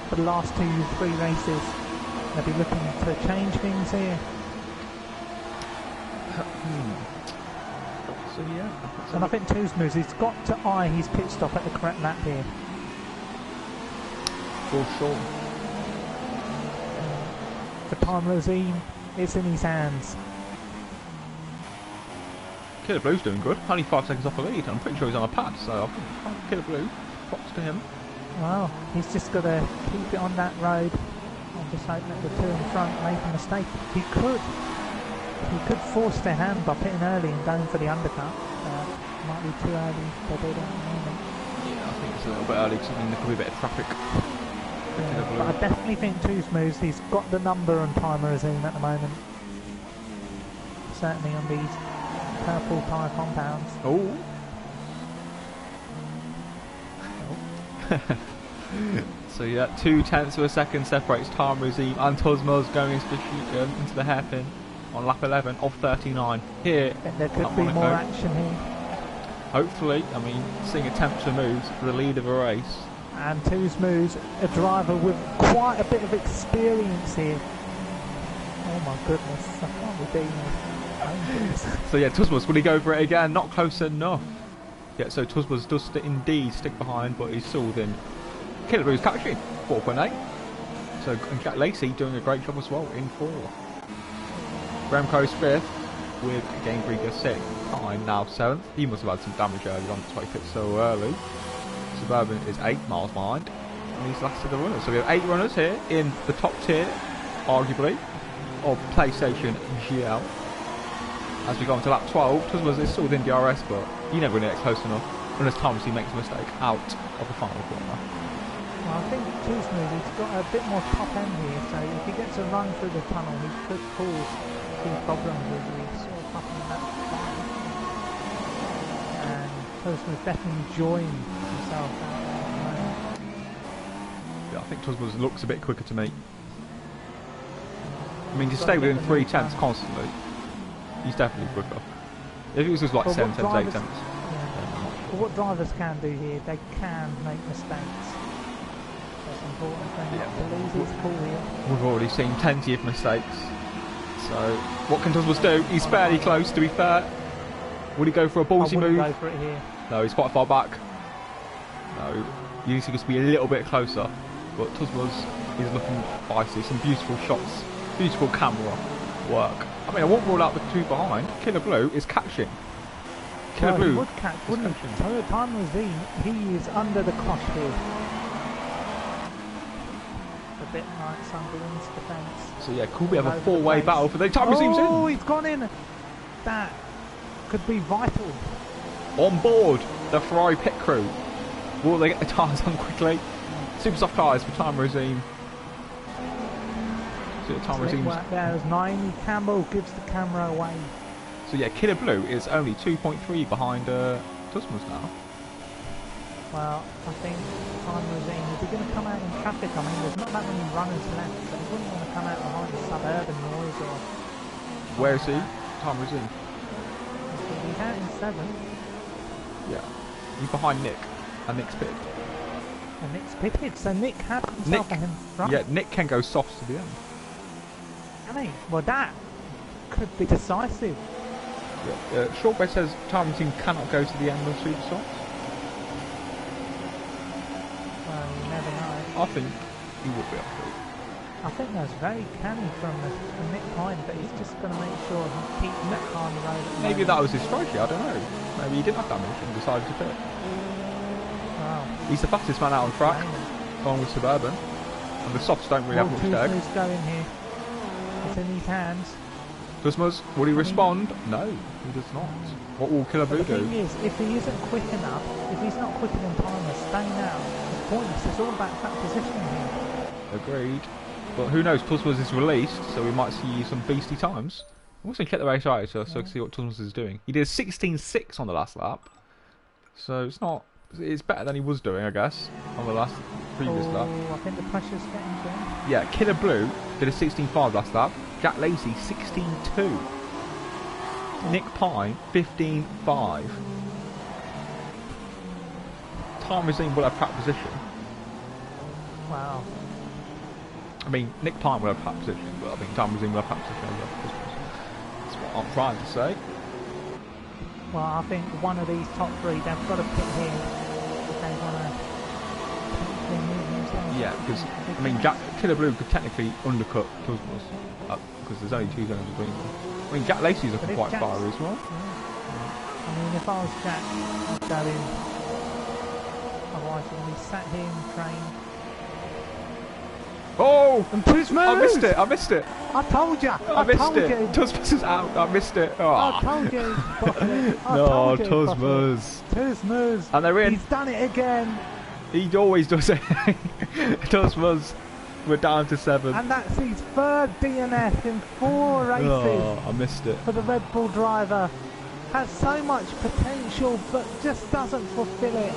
[SPEAKER 1] for the last 2-3 races. They'll be looking to change things here.
[SPEAKER 2] So yeah.
[SPEAKER 1] And I think Tusmus, he's got to eye his pit stop at the correct lap here.
[SPEAKER 2] For sure.
[SPEAKER 1] The Time Racine, it's in his hands.
[SPEAKER 2] Killer Blue's doing good. Only 5 seconds off the lead. I'm pretty sure he's on a pad, so I think Killer Blue, props to him.
[SPEAKER 1] Well, he's just got to keep it on that road. I'm just hoping that the two in front make a mistake. He could force their hand by pitting early and going for the undercut. Might be too early to do that at the moment.
[SPEAKER 2] Yeah, I think it's a little bit early because I mean there could be a bit of traffic.
[SPEAKER 1] Yeah, but I definitely think Tusmus, he's got the number on Time Racine at the moment. Certainly on these purple tyre compounds.
[SPEAKER 2] Oh. So yeah, 0.2 of a second separates Time Racine and Tusmus going into the hairpin on lap 11 of 39. Here,
[SPEAKER 1] there could be more action here.
[SPEAKER 2] Hopefully, I mean, seeing a temperature moves for the lead of a race.
[SPEAKER 1] And Tusmus, a driver with quite a bit of experience here. Oh my goodness, I can't be beating this.
[SPEAKER 2] So yeah, Tusmus, will he go for it again? Not close enough. Yeah, so Tusmus does indeed stick behind, but he's still within. Killer Blue's catching 4.8. So Jack Lacey doing a great job as well in 4. Remco's 5th with Game Freaker 6th. Time now 7th. He must have had some damage early on, that's why he picked so early. Suburban is 8 miles behind. And he's last of the runners. So we have 8 runners here in the top tier, arguably, of PlayStation GL. As we go on to lap 12, Tusmus is still within DRS, but you never really get close enough unless Thomas makes a mistake out of the final corner.
[SPEAKER 1] Well, I think Tusmus, he's got a bit more top end here, so if he gets a run through the tunnel, he could cause few problems as we saw up in that time. And Tusmus definitely enjoying himself out there at the moment.
[SPEAKER 2] Yeah, I think Tusmus looks a bit quicker to me. I mean, to stay within 3 tenths constantly, he's definitely quicker. If it was just like 7 tenths, 8 tenths.
[SPEAKER 1] But what drivers can do here, they can make mistakes. That's important thing not to lose his cool here.
[SPEAKER 2] We've already seen plenty of mistakes. So, what can Tusmus do? He's fairly close, to be fair. Would he go for a ballsy move?
[SPEAKER 1] Go for it here.
[SPEAKER 2] No, he's quite far back. No, you need to just be a little bit closer. But Tusmus is looking feisty. Some beautiful shots, beautiful camera work. I mean, I won't rule out the 2 behind. Killer Blue is catching. Killer Blue
[SPEAKER 1] he would catch, wouldn't he? So Time Racine, he is under the clock here. A bit like Sunderland's defence.
[SPEAKER 2] So yeah, could we have a 4-way battle for the Time Racine's in?
[SPEAKER 1] Oh, he's gone in. That could be vital.
[SPEAKER 2] On board the Ferrari pit crew. Will they get the tyres on quickly? Super soft tyres for Time Racine. So Time Racine's
[SPEAKER 1] there as Naomi Campbell gives the camera away.
[SPEAKER 2] So yeah, Killer Blue is only 2.3 behind Tusmus now.
[SPEAKER 1] Well, I think Time Racine, if you're going to come out in traffic, I mean, there's not that many runners left, so he wouldn't want to come out behind the suburban noise or...
[SPEAKER 2] Where is he? Time Racine.
[SPEAKER 1] He's out in 7th.
[SPEAKER 2] Yeah. He's behind Nick, and Nick's pitted.
[SPEAKER 1] And Nick's pitted, so Nick had himself in front.
[SPEAKER 2] Yeah, Nick can go soft to the end.
[SPEAKER 1] Can he? Well, that could be decisive.
[SPEAKER 2] Shortbread says time team cannot go to the end of super softs.
[SPEAKER 1] Well, you never know.
[SPEAKER 2] I think he would be able to.
[SPEAKER 1] I think that's very canny from Nick Pine, but he's just going to make sure he keeps that car on the road.
[SPEAKER 2] Maybe that was his strategy, I don't know. Maybe he didn't have damage and decided to pit.
[SPEAKER 1] Wow.
[SPEAKER 2] He's the fastest man out on track, along with Suburban. And the softs don't really have much to
[SPEAKER 1] Who's going here? It's in his hands.
[SPEAKER 2] Customers, will he respond? No, he does not. What will Killer Blue do?
[SPEAKER 1] The thing is, if he isn't quick enough, if he's not quick enough in time, staying out, it's pointless. It's all about track positioning here.
[SPEAKER 2] Agreed. But who knows, Tusmos is released, so we might see some beastie times. I'm also going to check the race out so I can see what Tusmos is doing. He did 16.6 on the last lap. So it's not... It's better than he was doing, I guess, on the previous lap.
[SPEAKER 1] I think the pressure's getting to him.
[SPEAKER 2] Yeah, Killer Blue did a 16.5 last lap. Jack Lacey, 16.2. Nick Pine, 15.5. Time Racine will have track position.
[SPEAKER 1] Wow.
[SPEAKER 2] I mean, Nick Pine will have track position, but I think Time Racine will have track position over Christmas. That's what I'm trying to say.
[SPEAKER 1] Well, I think one of these top three, they've got to pit here if they want to move themselves.
[SPEAKER 2] Yeah, because, I mean, Killer Blue could technically undercut Tusmos, because there's only 2 zones between them. I mean, Jack Lacey's looking quite far as well.
[SPEAKER 1] Yeah. I mean, if I was Jack, I'd go in. Otherwise, I'm going to be sat here in the train.
[SPEAKER 2] Oh!
[SPEAKER 1] And Tusmos!
[SPEAKER 2] I missed it! I missed it!
[SPEAKER 1] I told you!
[SPEAKER 2] I missed it! Tusmos is out! I missed it! Oh.
[SPEAKER 1] I told you!
[SPEAKER 2] No, Tusmos!
[SPEAKER 1] Tusmos!
[SPEAKER 2] And they're in!
[SPEAKER 1] He's done it again!
[SPEAKER 2] He always does it! Tusmos, we're down to 7.
[SPEAKER 1] And that's his 3rd DNF in 4 races!
[SPEAKER 2] Oh, I missed it.
[SPEAKER 1] For the Red Bull driver. Has so much potential, but just doesn't fulfill it.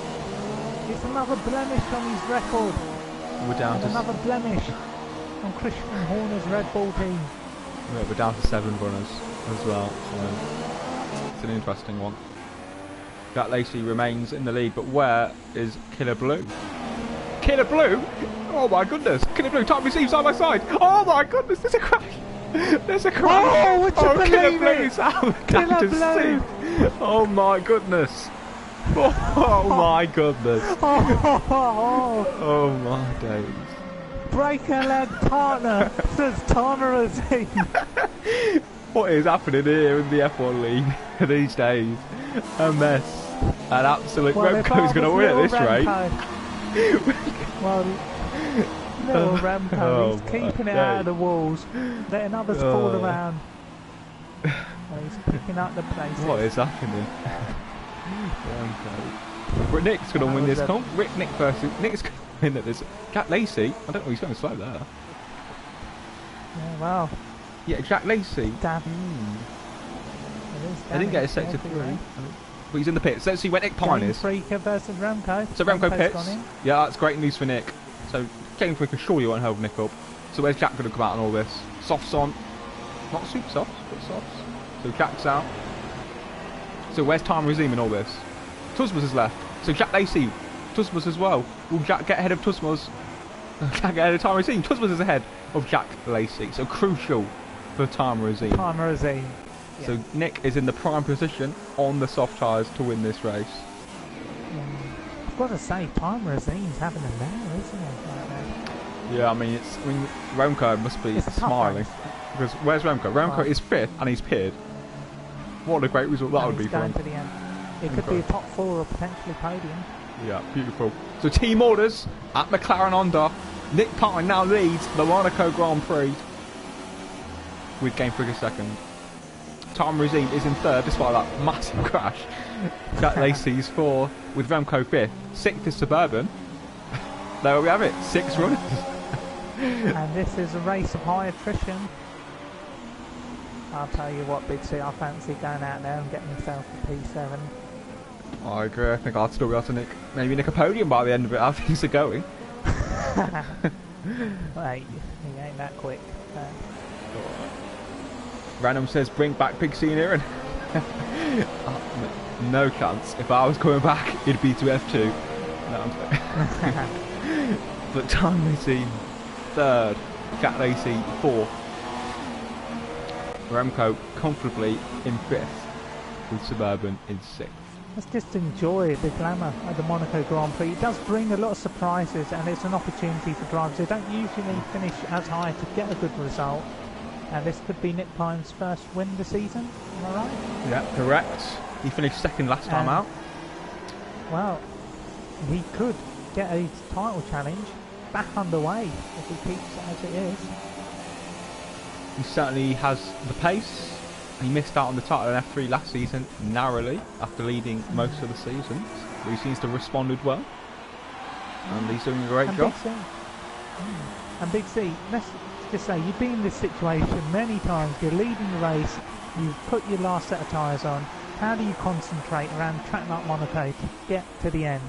[SPEAKER 1] It's another blemish on his record.
[SPEAKER 2] We're down to
[SPEAKER 1] another blemish on Christian Horner's Red Bull team.
[SPEAKER 2] Yeah, we're down to 7 runners as well, so it's an interesting one. Jack Lacey remains in the lead, but where is Killer Blue? Killer Blue? Oh my goodness! Killer Blue, time receive side by side! Oh my goodness, there's a crash! There's a crash!
[SPEAKER 1] Oh,
[SPEAKER 2] Killer Blue is out! Down to
[SPEAKER 1] Blue!
[SPEAKER 2] Oh my goodness! Oh my goodness! Oh my days!
[SPEAKER 1] Break a leg partner, says Tama Azim.
[SPEAKER 2] What is happening here in the F1 league these days? A mess. An absolute Remco's going to win at this rate.
[SPEAKER 1] Well, little Remco, he's keeping it out of the walls, letting others fall around. Well, he's picking up the places.
[SPEAKER 2] What is happening? Nick's going to win this comp. Nick versus Nick's going to win at this. Jack Lacey, I don't know, he's going slow there.
[SPEAKER 1] Yeah, wow.
[SPEAKER 2] Yeah, Jack Lacey.
[SPEAKER 1] Damn.
[SPEAKER 2] They didn't get a sector 3. But he's in the pits. Let's see where Nick Pine is.
[SPEAKER 1] Freaker versus Remco.
[SPEAKER 2] So Remco pits. Yeah, that's great news for Nick. So Game Freaker surely won't hold Nick up. So where's Jack going to come out on all this? Softs on. Not super softs, but softs. So Jack's out. So where's Time Razim in all this? Tusmos is left. So Jack Lacey. Tusmos as well. Will Jack get ahead of Tusmos? Jack get ahead of Time Razim. Tusmos is ahead of Jack Lacey. So crucial for Time Razim.
[SPEAKER 1] Time Razim.
[SPEAKER 2] So yeah. Nick is in the prime position on the soft tyres to win this race.
[SPEAKER 1] I've got to say, Time Razim's having a nail, isn't he? Right,
[SPEAKER 2] yeah, I mean, Remco must be smiling. Because where's Remco? Remco is 5th and he's pitted. What a great result that would be for him.
[SPEAKER 1] To the end. It could be a top 4 or potentially podium.
[SPEAKER 2] Yeah, beautiful. So team orders at McLaren Honda. Nick Pine now leads the Monaco Grand Prix with Game Freaker 2nd. Tom Razim is in 3rd despite that massive crash. Jack Lacey's 4th with Remco 5th. 6th is Suburban. There we have it, 6 runners.
[SPEAKER 1] And this is a race of high attrition. I'll tell you what, Big C, I fancy going out there and getting myself a P7.
[SPEAKER 2] I agree, I think I'd still be able to nick a podium by the end of it, how things are going.
[SPEAKER 1] Wait, he ain't that quick.
[SPEAKER 2] Random says bring back Big C in here and no chance. If I was coming back, it'd be to F2. No, I'm but Time Lacey 3rd, Jack Lacey 4th. Remco comfortably in 5th. with Suburban in 6th.
[SPEAKER 1] Let's just enjoy the glamour of the Monaco Grand Prix. It does bring a lot of surprises, and it's an opportunity for drivers who don't usually finish as high to get a good result. And this could be Nick Pine's first win of the season, am I right?
[SPEAKER 2] Yeah, correct. He finished 2nd last time out.
[SPEAKER 1] Well, he could get a title challenge back underway if he keeps it as it is.
[SPEAKER 2] He certainly has the pace. He missed out on the title in F3 last season narrowly after leading most of the season. But he seems to have responded well. And he's doing a great job.
[SPEAKER 1] And Big C, let's just say, you've been in this situation many times. You're leading the race. You've put your last set of tyres on. How do you concentrate around track like Monaco to get to the end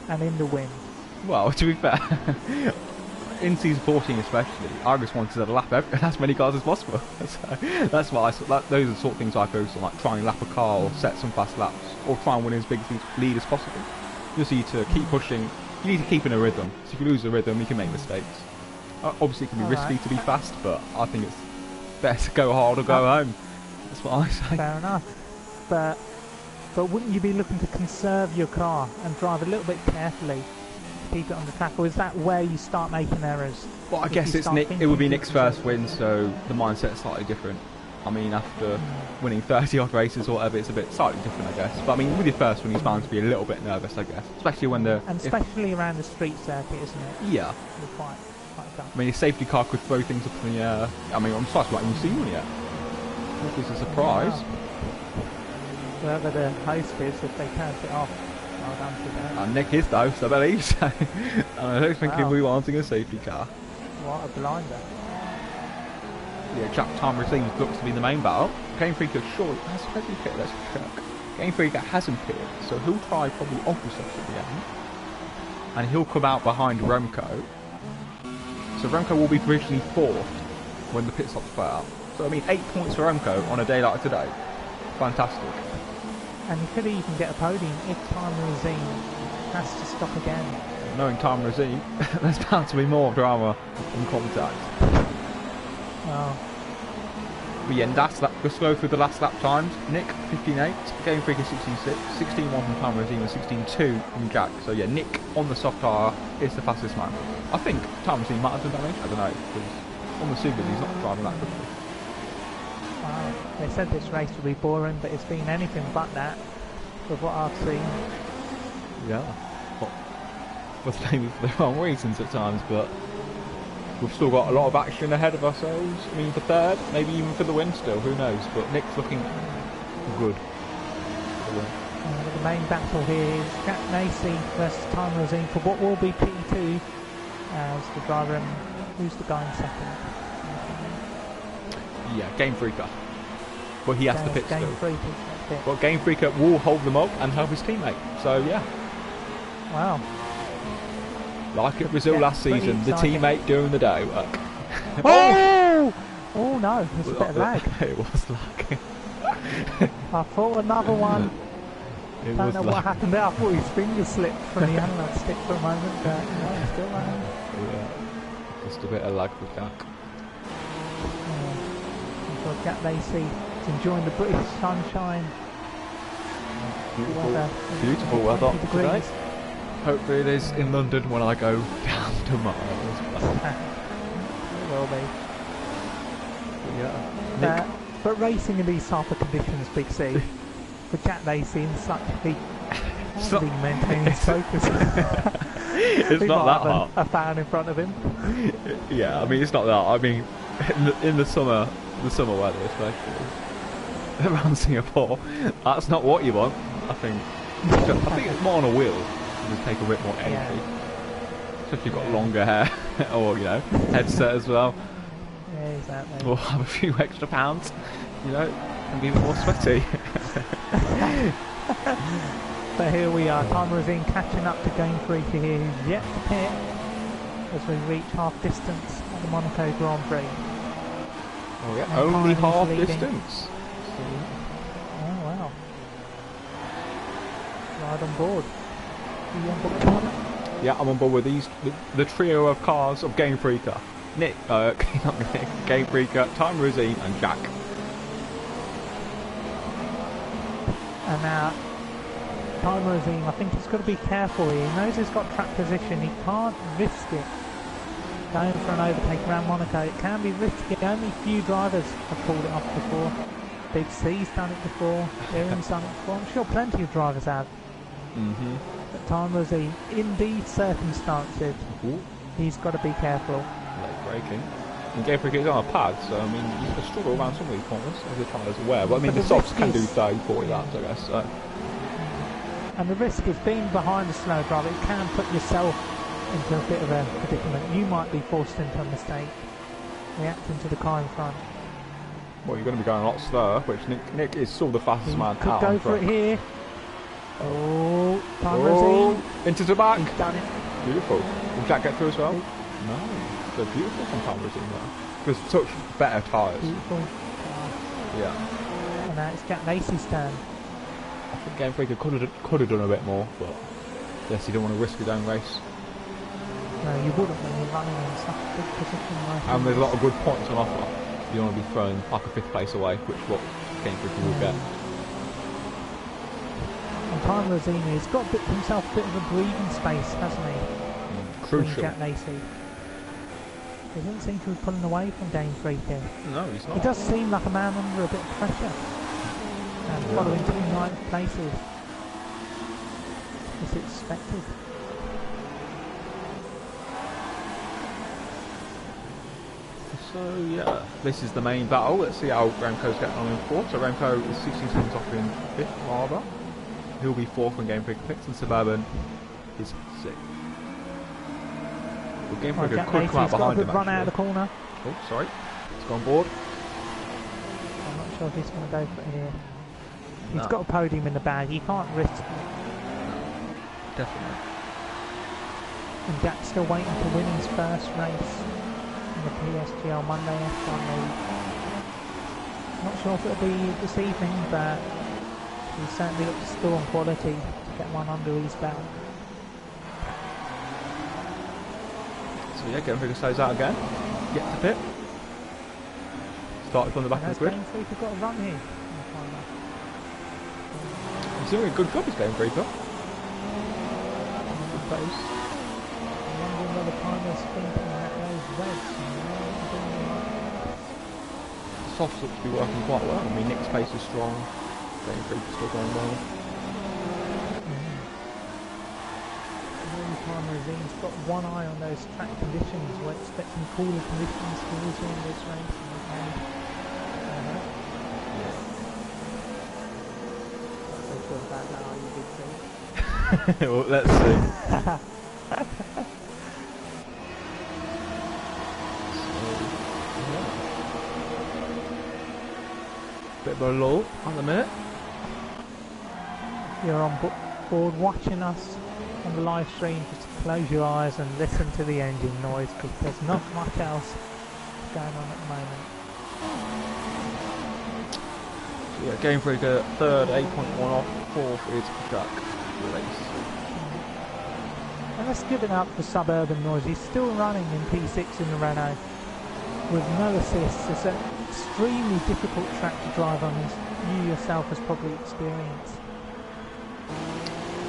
[SPEAKER 1] and in the win?
[SPEAKER 2] Well, to be fair, in season 14 especially, I just wanted to lap as many cars as possible. So that's why those are the sort of things I focus on, like trying to lap a car or set some fast laps, or try and win as big a lead as possible. You just need to keep pushing. You need to keep in a rhythm. So if you lose the rhythm, you can make mistakes. Obviously, it can be risky to be fast, but I think it's better to go hard or go home. That's what I say.
[SPEAKER 1] Fair enough. But wouldn't you be looking to conserve your car and drive a little bit carefully to keep it on the track, or is that where you start making errors?
[SPEAKER 2] Well, I guess it would be Nick's first win, so the mindset's slightly different. I mean, after winning 30 odd races or whatever, it's a bit slightly different, I guess. But I mean, with your first one, he's bound to be a little bit nervous, I guess, especially when
[SPEAKER 1] especially around the street circuit, isn't it?
[SPEAKER 2] Yeah.
[SPEAKER 1] You're quite tough.
[SPEAKER 2] I mean, his safety car could throw things up in the air. I mean, I'm surprised we haven't seen one yet. This is a surprise.
[SPEAKER 1] Wow. Whoever the host is, if they turned it off, well done to them.
[SPEAKER 2] And Nick is the host, I believe, so I don't think he'll be wanting a safety car.
[SPEAKER 1] What a blinder.
[SPEAKER 2] Yeah, Jack Time Racing looks to be the main battle. Game Freaker surely has he pitted? Let's check. Game Freaker hasn't pitted, so he'll try probably opposite at the end. And he'll come out behind Remco. So Remco will be provisionally 4th when the pit stops play out. So I mean, 8 points for Remco on a day like today. Fantastic.
[SPEAKER 1] And he could even get a podium if Time Racing has to stop again.
[SPEAKER 2] Knowing Time Racing, there's bound to be more drama in contact.
[SPEAKER 1] Well,
[SPEAKER 2] But yeah, let's go through the last lap times. Nick 15.8, Game Freaker 16.6, 16.1 from Time Racing and 16.2 from Jack. So yeah, Nick on the soft car is the fastest man. I think Time Racing might have done damage, I don't know, because on the Super he's not driving that quickly.
[SPEAKER 1] wow. They said this race would be boring, but it's been anything but that, with what I've seen.
[SPEAKER 2] Yeah, well, maybe for the wrong reasons at times, but we've still got a lot of action ahead of ourselves. I mean, for 3rd, maybe even for the win still, who knows, but Nick's looking good.
[SPEAKER 1] The main battle here is Jack Macy versus Time Racing for what will be P2 as the driver, and who's the guy in 2nd?
[SPEAKER 2] Yeah, Game Freaker. But he has to pit still.
[SPEAKER 1] Freaker,
[SPEAKER 2] But Game Freaker will hold them up and help his teammate. So yeah.
[SPEAKER 1] Wow.
[SPEAKER 2] Like at Brazil last season, the teammate doing the day work.
[SPEAKER 1] Oh! Oh no, there's a bit of lag.
[SPEAKER 2] It was lag.
[SPEAKER 1] I thought another one.
[SPEAKER 2] It
[SPEAKER 1] Don't
[SPEAKER 2] was
[SPEAKER 1] know
[SPEAKER 2] lag.
[SPEAKER 1] what happened there. I thought his finger slipped from the analog stick for a moment, but no, it's still lagging.
[SPEAKER 2] Yeah. Just a bit of lag with Jack.
[SPEAKER 1] For Jack Lacey, he's enjoying the British sunshine.
[SPEAKER 2] Beautiful weather today. Hopefully it is in London when I go down tomorrow as well.
[SPEAKER 1] It will be.
[SPEAKER 2] Yeah.
[SPEAKER 1] But racing in these type of conditions, Big C, for Jack Lacey in such heat, how do he maintain his focus?
[SPEAKER 2] It's
[SPEAKER 1] he
[SPEAKER 2] not
[SPEAKER 1] might
[SPEAKER 2] that
[SPEAKER 1] have
[SPEAKER 2] hot.
[SPEAKER 1] a fan in front of him.
[SPEAKER 2] Yeah, I mean it's not that. I mean, in the summer weather especially around Singapore, that's not what you want. I think it's more on a wheel. Just take a bit more energy. Especially if you've got longer hair or headset as well.
[SPEAKER 1] Yeah, exactly.
[SPEAKER 2] Or have a few extra pounds, and be a bit more sweaty.
[SPEAKER 1] But here we are, Time Racing catching up to Game Freaker here, who's yet to pit as we reach half distance at the Monaco Grand Prix.
[SPEAKER 2] Oh yeah,
[SPEAKER 1] And
[SPEAKER 2] only
[SPEAKER 1] Time is
[SPEAKER 2] half
[SPEAKER 1] leading.
[SPEAKER 2] distance.
[SPEAKER 1] Oh wow. Right on board. Are you on board, Jordan?
[SPEAKER 2] Yeah, I'm on board with the trio of cars of Game Freaker. Nick, not Nick, Game Freaker, Time Racing and Jack.
[SPEAKER 1] And now, Time I think he's got to be careful here. He knows he's got track position. He can't risk it. Going for an overtake around Monaco. It can be risky. Only few drivers have pulled it off before. Big C's done it before. Aaron's done it before. I'm sure plenty of drivers have. But Time in these circumstances, he's got to be careful.
[SPEAKER 2] Late braking. And Game Freak is on a pad, so I mean, you can struggle around some of these corners, as the tyres aware. But I mean, the softs can do 30, 40 laps, I guess. So.
[SPEAKER 1] And the risk is being behind a slow driver. It can put yourself into a bit of a predicament. You might be forced into a mistake, reacting to the car in front.
[SPEAKER 2] Well, you're going to be going a lot slower, which Nick is still the fastest man out.
[SPEAKER 1] Could go for it here. Oh, Time
[SPEAKER 2] into the back.
[SPEAKER 1] He's done it.
[SPEAKER 2] Beautiful. Will Jack get through as well? No. They're beautiful from Time there. Because such better tyres.
[SPEAKER 1] Beautiful.
[SPEAKER 2] Yeah.
[SPEAKER 1] And now it's Jack Lacey's turn.
[SPEAKER 2] I think Game Freak could have done a bit more, but yes, you don't want to risk his own race.
[SPEAKER 1] No, you wouldn't when you're running in such a big position.
[SPEAKER 2] And there's a lot of good points on offer. You don't want to be thrown like a 5th place away, which what Game Freak will get.
[SPEAKER 1] And Time he's got himself a bit of a breathing space, hasn't he?
[SPEAKER 2] Crucial.
[SPEAKER 1] Jack Lacey. He doesn't seem to be pulling away from Game Freak here.
[SPEAKER 2] No, he's not.
[SPEAKER 1] He does seem like a man under a bit of pressure. And following 2 9th places is expected.
[SPEAKER 2] So yeah, this is the main battle. Let's see how Remco's getting on in 4th. So Remco is 16 seconds off in 5th rather. He'll be 4th when Game Freak picks, and Suburban is 6th. Well, Game Freak could come out behind him.
[SPEAKER 1] Run out of the corner.
[SPEAKER 2] Oh, sorry. Let's go on board.
[SPEAKER 1] I'm not sure if he's going to go for it here. He's got a podium in the bag. He can't risk it.
[SPEAKER 2] Definitely.
[SPEAKER 1] And Jack's still waiting to win his first race in the PSGL Monday F1 League. Not sure if it'll be this evening, but he's certainly got to still on quality to get one under his belt.
[SPEAKER 2] So yeah, Game Freak stays out again. Gets the pit. Started from the back of the grid.
[SPEAKER 1] Game Freak have got a run here.
[SPEAKER 2] He's doing a good job, this Game Freak. Good pace.
[SPEAKER 1] I'm wondering whether Primer's thinking that those reds.
[SPEAKER 2] Softs look to be working quite well. I mean, Nick's pace is strong. Game Freak is still going well.
[SPEAKER 1] Primer's got one eye on those track conditions. We're expecting cooler conditions towards the end of this race. About that, are you big thing?
[SPEAKER 2] Well, let's see. Bit of a lull at the minute.
[SPEAKER 1] If you're on board watching us on the live stream, just close your eyes and listen to the engine noise, because there's not much else going on at the moment.
[SPEAKER 2] So yeah, Game Freak 3rd, 8.1 off, 4th is Jack Lacey.
[SPEAKER 1] And let's give it up for Suburban Noise. He's still running in P6 in the Renault with no assists. It's an extremely difficult track to drive on, as you yourself has probably experienced.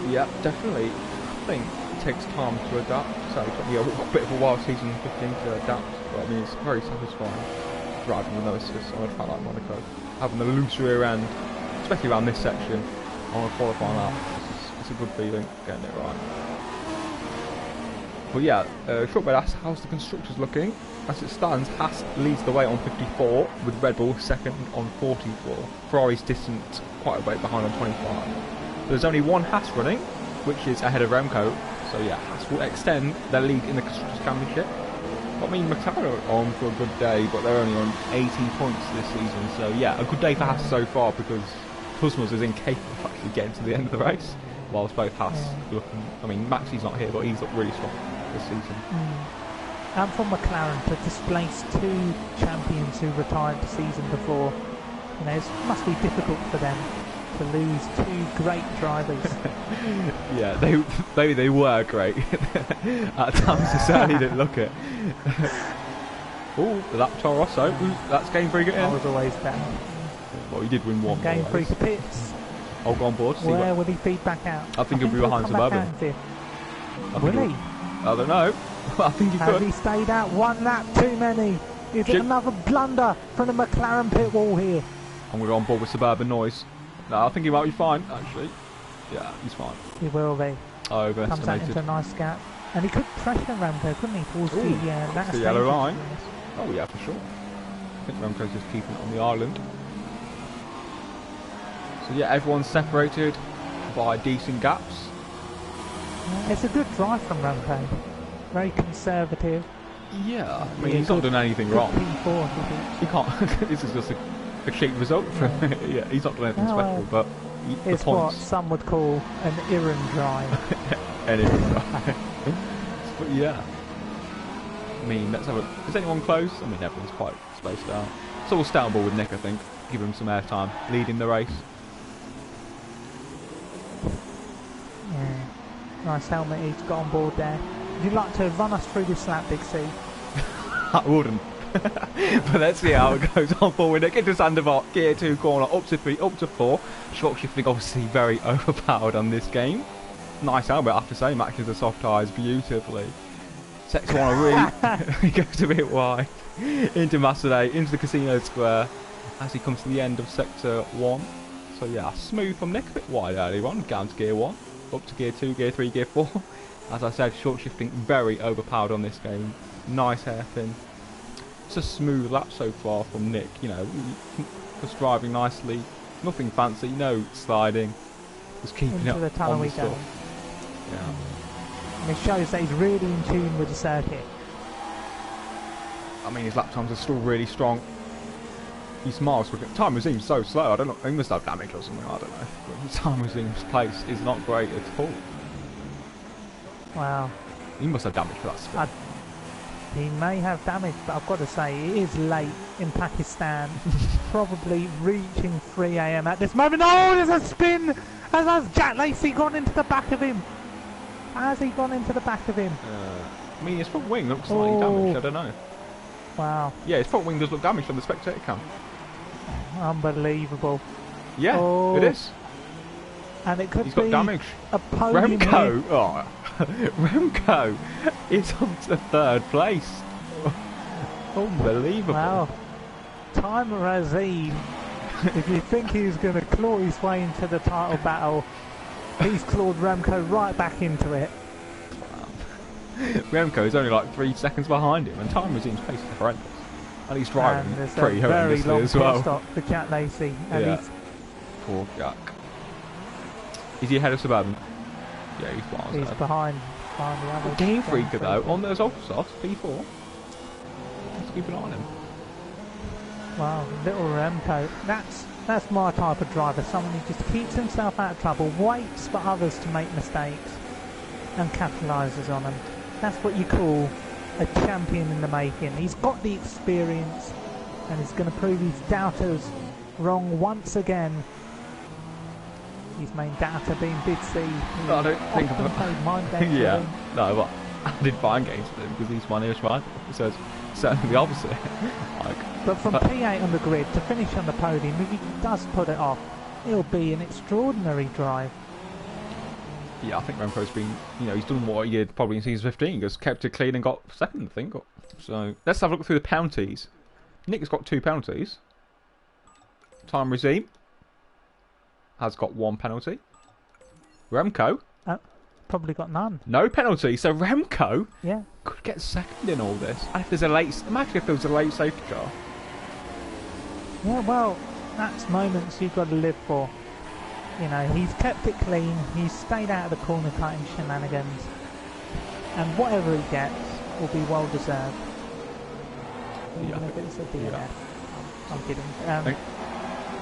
[SPEAKER 2] Yeah, definitely. I think it takes time to adapt. So it took me a bit of a while season 15 to adapt, but I mean it's very satisfying driving with no assists on a track like Monaco. Having the loose rear end, especially around this section, on a qualifying lap, it's a good feeling getting it right. But yeah, short bit asked, how's the constructors looking? As it stands, Haas leads the way on 54, with Red Bull second on 44. Ferrari's distant quite a way behind on 25. There's only one Haas running, which is ahead of Remco, so yeah, Haas will extend their lead in the Constructors' Championship. I mean, McLaren are on for a good day, but they're only on 18 points this season, so yeah, a good day for Haas so far, because Tusmos is incapable of actually getting to the end of the race, whilst both Haas looking, I mean, Maxi's not here, but he's looked really strong this season.
[SPEAKER 1] And for McLaren to displace 2 champions who retired the season before, you know, it must be difficult for them to lose 2 great drivers.
[SPEAKER 2] Yeah, they were great. At times they certainly didn't look it. Oh, that Toro Rosso. That's Game Freak in.
[SPEAKER 1] I was always down.
[SPEAKER 2] Well, he did win one.
[SPEAKER 1] Game Freak pits.
[SPEAKER 2] I'll go on board. See
[SPEAKER 1] Where will he feed back out?
[SPEAKER 2] I think he'll be behind
[SPEAKER 1] come back
[SPEAKER 2] Suburban.
[SPEAKER 1] out here.
[SPEAKER 2] I
[SPEAKER 1] Will he?
[SPEAKER 2] I don't know. I think he
[SPEAKER 1] Has
[SPEAKER 2] could.
[SPEAKER 1] he stayed out one lap too many? Is it
[SPEAKER 2] Chip.
[SPEAKER 1] another blunder from the McLaren pit wall here?
[SPEAKER 2] I'm going to go on board with Suburban Noise. No, I think he might be fine, actually. Yeah, he's fine.
[SPEAKER 1] He will be.
[SPEAKER 2] I
[SPEAKER 1] Comes out
[SPEAKER 2] overestimated.
[SPEAKER 1] into a nice gap. And he could pressure Remco, couldn't he? Towards
[SPEAKER 2] Ooh,
[SPEAKER 1] that
[SPEAKER 2] the yellow line. Oh yeah, for sure. I think Remco's just keeping it on the island. So yeah, everyone's separated by decent gaps.
[SPEAKER 1] It's a good drive from Remco. Very conservative.
[SPEAKER 2] Yeah, I mean he's not done anything wrong.
[SPEAKER 1] P4, I think.
[SPEAKER 2] He can't. This is just a cheap result for him. Yeah, he's not done anything special, but the
[SPEAKER 1] It's what
[SPEAKER 2] points.
[SPEAKER 1] some would call an errand drive.
[SPEAKER 2] Anything right. But yeah. I mean, let's have a... Is anyone close? I mean, everyone's quite spaced out. It's all Stoutable with Nick, I think. Give him some airtime. Leading the race.
[SPEAKER 1] Yeah. Nice helmet he's got on board there. Would you like to run us through this lap, Big C?
[SPEAKER 2] I wouldn't. But let's see how it goes on forward. Nick into Sandoval. Gear 2 corner. Up to 3. Up to 4. Short shifting obviously very overpowered on this game. Nice helmet, I have to say. Matches the soft tyres beautifully. Sector 1 really... he goes a bit wide. Into Macedé. Into the Casino Square. As he comes to the end of Sector 1. So yeah, smooth from Nick. A bit wide early on. Down to Gear 1. Up to Gear 2, Gear 3, Gear 4. As I said, short shifting very overpowered on this game. Nice hairpin. It's a smooth lap so far from Nick. You know, just driving nicely. Nothing fancy, no sliding. Just keeping
[SPEAKER 1] Into
[SPEAKER 2] it
[SPEAKER 1] the tunnel
[SPEAKER 2] on the
[SPEAKER 1] we go.
[SPEAKER 2] stuff. Yeah.
[SPEAKER 1] And it shows that he's really in tune with the circuit.
[SPEAKER 2] I mean, his lap times are still really strong. He's miles quicker. Time resume's so slow. I don't know. He must have damage or something. I don't know. But his time resume's pace is not great at all.
[SPEAKER 1] Wow.
[SPEAKER 2] He must have damage for that spin.
[SPEAKER 1] He may have damage, but I've got to say, it is late in Pakistan. Probably reaching 3 AM at this moment. Oh, there's a spin! Has Jack Lacey gone into the back of him? Has he gone into the back of him?
[SPEAKER 2] I mean, his front wing looks slightly damaged. I don't know.
[SPEAKER 1] Wow.
[SPEAKER 2] Yeah, his front wing does look damaged on the spectator cam.
[SPEAKER 1] Unbelievable.
[SPEAKER 2] Yeah,
[SPEAKER 1] Oh.
[SPEAKER 2] it is.
[SPEAKER 1] And it could
[SPEAKER 2] He's
[SPEAKER 1] be
[SPEAKER 2] got damage.
[SPEAKER 1] a podium
[SPEAKER 2] Remco!
[SPEAKER 1] here.
[SPEAKER 2] Oh. Remco is on to third place. Unbelievable.
[SPEAKER 1] Wow. Time Razine. If you think he's going to claw his way into the title battle, he's clawed Remco right back into it.
[SPEAKER 2] Remco is only like 3 seconds behind him, and time resumes pace is horrendous. And he's driving
[SPEAKER 1] And there's
[SPEAKER 2] pretty
[SPEAKER 1] a very
[SPEAKER 2] horrendously
[SPEAKER 1] long
[SPEAKER 2] as
[SPEAKER 1] pit
[SPEAKER 2] well.
[SPEAKER 1] stop for Jack Lacey. And
[SPEAKER 2] Yeah.
[SPEAKER 1] he's
[SPEAKER 2] Poor Jack. Is he ahead of Suburban? Yeah, he's miles
[SPEAKER 1] He's
[SPEAKER 2] ahead.
[SPEAKER 1] behind the other.
[SPEAKER 2] Game Freaker though, on those Ultrasofts, P4. Let's keep an eye on him.
[SPEAKER 1] Wow, little Remco. That's my type of driver. Someone who just keeps himself out of trouble, waits for others to make mistakes, and capitalises on them. That's what you call a champion in the making. He's got the experience, and he's going to prove his doubters wrong once again. His main doubter being Big C.
[SPEAKER 2] I don't think
[SPEAKER 1] often played mind games with
[SPEAKER 2] Yeah,
[SPEAKER 1] him.
[SPEAKER 2] no, but I did fine games with him because he's my nearest rival. So it's certainly the opposite.
[SPEAKER 1] But from P8 on the grid to finish on the podium, if he does put it off, it'll be an extraordinary drive.
[SPEAKER 2] Yeah, I think Remco's been, he's done what he did probably in season 15, just kept it clean and got second, I think. So let's have a look through the penalties. Nick's got 2 penalties. Time resume has got 1 penalty. Remco,
[SPEAKER 1] Probably got none.
[SPEAKER 2] no penalty. So Remco
[SPEAKER 1] Yeah.
[SPEAKER 2] could get second in all this. And if there's a late, imagine if there was a late safety car.
[SPEAKER 1] Yeah, well, that's moments you've got to live for. He's kept it clean, he's stayed out of the corner cutting shenanigans, and whatever he gets will be well deserved. Even if it's a DNF.
[SPEAKER 2] Yeah.
[SPEAKER 1] I'm kidding.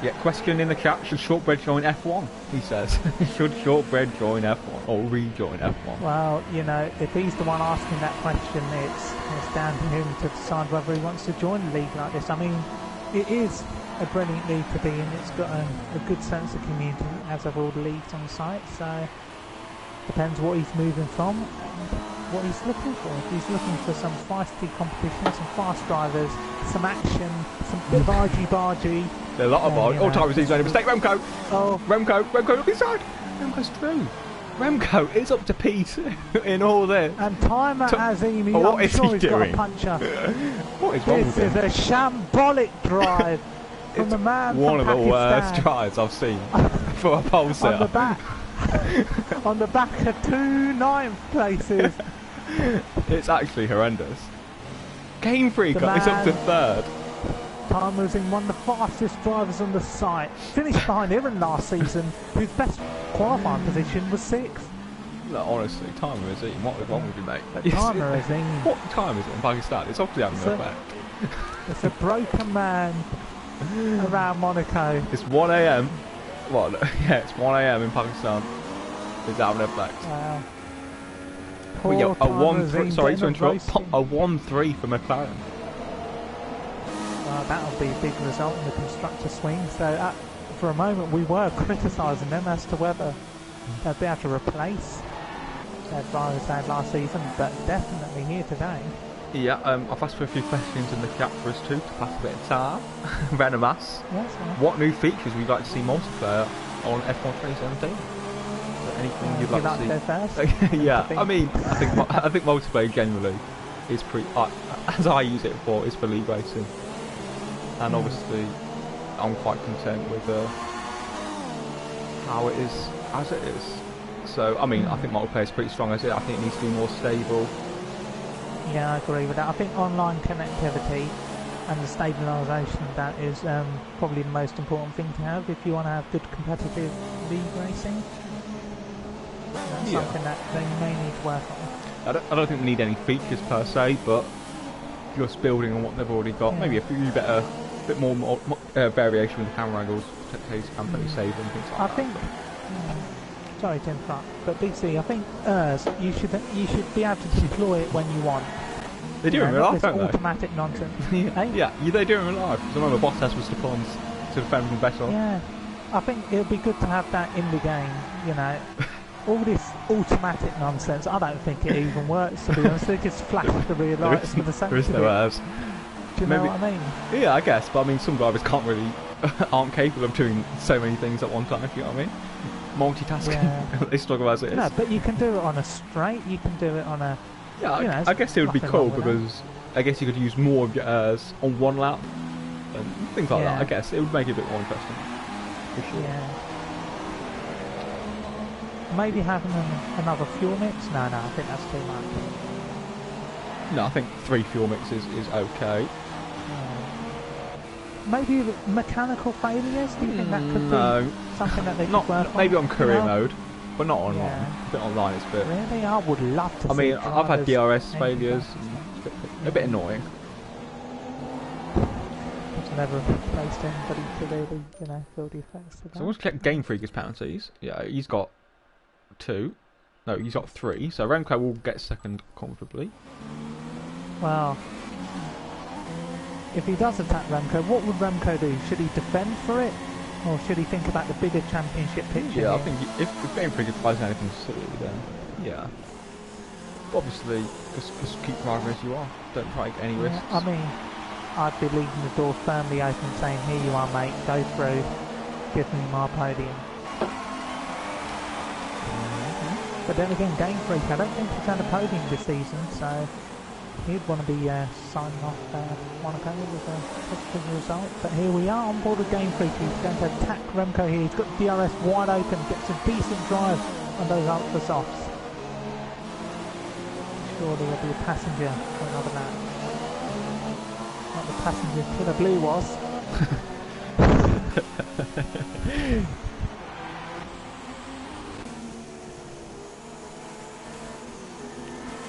[SPEAKER 2] Yeah, question in the chat, should Shortbread join F1? He says. Should Shortbread join F1 or rejoin F1?
[SPEAKER 1] Well, if he's the one asking that question, it's down to him to decide whether he wants to join a league like this. I mean, it is a brilliant league to be in. It's got a good sense of community, as have all the leagues on site, so depends what he's moving from. what he's looking for. He's looking for some feisty competition, some fast drivers, some action, some bargy.
[SPEAKER 2] There are a lot of bargy. Oh, time is made a mistake. Remco!
[SPEAKER 1] Oh.
[SPEAKER 2] Remco, look inside! Remco's through. Remco is up to P2 in all this.
[SPEAKER 1] And Timer Azimi,
[SPEAKER 2] what
[SPEAKER 1] I'm
[SPEAKER 2] is
[SPEAKER 1] sure
[SPEAKER 2] he
[SPEAKER 1] he's
[SPEAKER 2] doing?
[SPEAKER 1] got a puncher.
[SPEAKER 2] What is wrong with him?
[SPEAKER 1] This is a shambolic drive from the man
[SPEAKER 2] One
[SPEAKER 1] from
[SPEAKER 2] of the worst
[SPEAKER 1] Pakistan.
[SPEAKER 2] drives I've seen for a pole sitter.
[SPEAKER 1] On the back. On the back of 2 9th places.
[SPEAKER 2] It's actually horrendous. Game Freak is up to 3rd.
[SPEAKER 1] Timer's in one of the fastest drivers on the site. Finished behind Aaron last season, whose best qualifying position was 6th.
[SPEAKER 2] No, honestly, Timer is eating. What is wrong with you, mate?
[SPEAKER 1] But Timer is in.
[SPEAKER 2] What time is it in Pakistan? It's obviously having an effect.
[SPEAKER 1] It's a broken man around Monaco.
[SPEAKER 2] It's 1 a.m. What? Yeah, it's 1 a.m. in Pakistan. It's having an effect.
[SPEAKER 1] Wow.
[SPEAKER 2] We got a 1-3. Sorry to interrupt.
[SPEAKER 1] Racing.
[SPEAKER 2] A 1-3 for McLaren.
[SPEAKER 1] That'll be a big result in the constructor swing. So for a moment we were criticising them as to whether they'd be able to replace their drivers they had last season, but definitely here today.
[SPEAKER 2] Yeah, I've asked for a few questions in the chat for us too, to pass a bit of time. Venomous.
[SPEAKER 1] Yes,
[SPEAKER 2] what new features would you like to see multiplayer on F1 2017? Anything you'd like to see?
[SPEAKER 1] Go first?
[SPEAKER 2] Yeah, I mean, I think multiplayer generally is pretty. As I use it for, is for league racing, and obviously, I'm quite content with how it is as it is. So, I mean, I think multiplayer is pretty strong as it. I think it needs to be more stable.
[SPEAKER 1] Yeah, I agree with that. I think online connectivity and the stabilisation of that is probably the most important thing to have if you want to have good competitive league racing. That's something that they may need to work on.
[SPEAKER 2] I don't think we need any features per se, but just building on what they've already got. Maybe a bit more variation with the camera angles, campaign save and things like that.
[SPEAKER 1] I think. Sorry to interrupt, but BC, I think you should be able to deploy it when you want.
[SPEAKER 2] They do it in real life, don't they?
[SPEAKER 1] Automatic nonsense.
[SPEAKER 2] Yeah, they do it in real life. I remember Bottas was deploying to defend from Vettel.
[SPEAKER 1] Yeah, I think it would be good to have that in the game. You know, all this automatic nonsense. I don't think it even works. To be honest, they just flash the rear lights with the same.
[SPEAKER 2] There is no errors.
[SPEAKER 1] Do you know what I mean?
[SPEAKER 2] Yeah, I guess, but I mean, some drivers aren't capable of doing so many things at one time. If you know what I mean? Multitasking. Yeah. They struggle as it is.
[SPEAKER 1] No, but you can do it on a straight. You can do it on a.
[SPEAKER 2] Yeah, I guess it would be cool because I guess you could use more of your errors on one lap and things like that. I guess it would make it a bit more interesting. For sure.
[SPEAKER 1] Yeah. Maybe having another fuel mix. No, I think that's too much.
[SPEAKER 2] No, I think 3 fuel mixes is okay.
[SPEAKER 1] Maybe mechanical failures. Do you think that could be something that they could work on?
[SPEAKER 2] Maybe on career mode, but not online. A bit online, it's a bit.
[SPEAKER 1] Really, I would love to.
[SPEAKER 2] I mean, I've had DRS failures. A bit annoying.
[SPEAKER 1] I've never placed anybody to really, feel the effects of that.
[SPEAKER 2] So let's check Game Freak's penalties. Yeah, he's got 2. No, he's got 3. So Remco will get second comfortably.
[SPEAKER 1] Well, if he does attack Remco, what would Remco do? Should he defend for it? Or should he think about the bigger championship picture?
[SPEAKER 2] Yeah, I think if Game Freak tries anything silly, then yeah. Obviously, just keep driving as you are. Don't try any risks.
[SPEAKER 1] I mean, I'd be leaving the door firmly open, saying, "Here you are, mate. Go through. Give me my podium." But then again, Game Freak, I don't think he's had a podium this season, so he'd want to be signing off Monaco with a positive result. But here we are on board with Game Freak. He's going to attack Remco here. He's got DRS wide open, gets a decent drive on those ultra softs. Surely there'll be a passenger for another lap. Not the passenger Killer Blue was.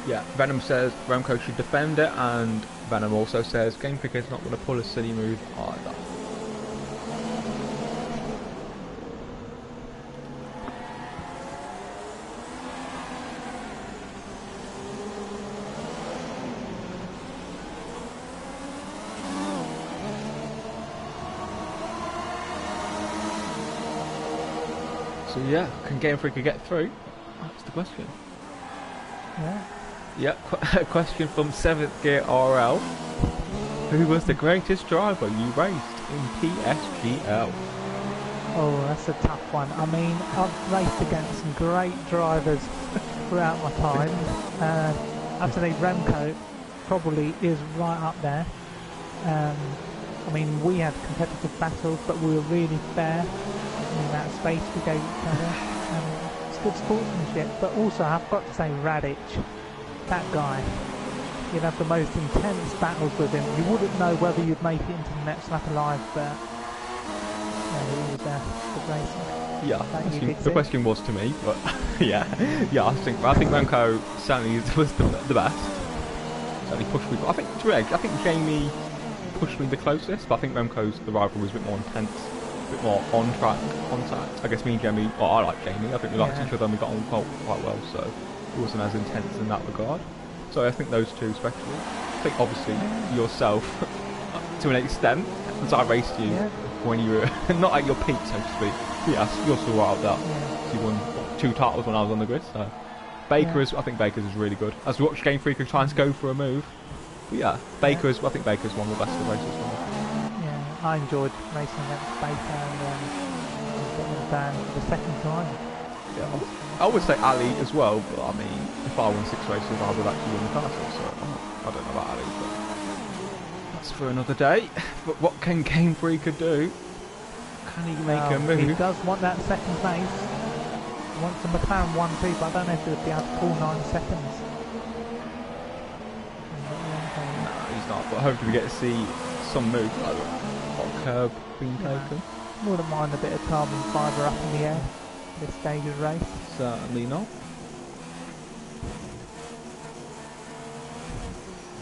[SPEAKER 2] Yeah, Venom says Remco should defend it, and Venom also says Game Freak is not going to pull a silly move either. So yeah, can Game Freak get through? That's the question.
[SPEAKER 1] Yeah.
[SPEAKER 2] Yeah, a question from 7th Gear RL. Who was the greatest driver you raced in PSGL?
[SPEAKER 1] Oh, that's a tough one. I mean, I've raced against some great drivers throughout my time. I'd say Remco probably is right up there. I mean, we had competitive battles, but we were really fair in the amount of space we gave each other. It's good sportsmanship, but also I've got to say Radic, that guy. You'd have the most intense battles with him. You wouldn't know whether you'd make it into the next lap alive, but he was good racing.
[SPEAKER 2] Yeah, the question was to me, but yeah, I think Remco certainly was the best. Certainly pushed me. I think Jamie pushed me the closest, but I think the rival was a bit more intense, a bit more on track contact. I guess me and Jamie, I like Jamie. I think we liked each other and we got on quite well, so it wasn't as intense in that regard. So I think those two especially. I think obviously yourself to an extent, as I raced you when you were not at your peak, so to speak. Yes, you're still right up that. You won 2 titles when I was on the grid, so I think Baker's is really good. As we watched Game Freak try and go for a move. But yeah, I think Baker's one of the best of the races for me.
[SPEAKER 1] Yeah, I enjoyed racing against Baker and Dan the second time.
[SPEAKER 2] Yeah, I would say Ali as well, but I mean, if I won 6 races, I would actually win the title, so I don't know about Ali, but that's for another day. But what can Game Freaker do? Can he make a move?
[SPEAKER 1] He does want that second place. He wants a McLaren 1-2, but I don't know if he'll be able to pull 9 seconds.
[SPEAKER 2] He's not, but hopefully we get to see some move, like a curb being taken.
[SPEAKER 1] Wouldn't mind a bit of carbon fibre up in the air this stage of the race.
[SPEAKER 2] Certainly not.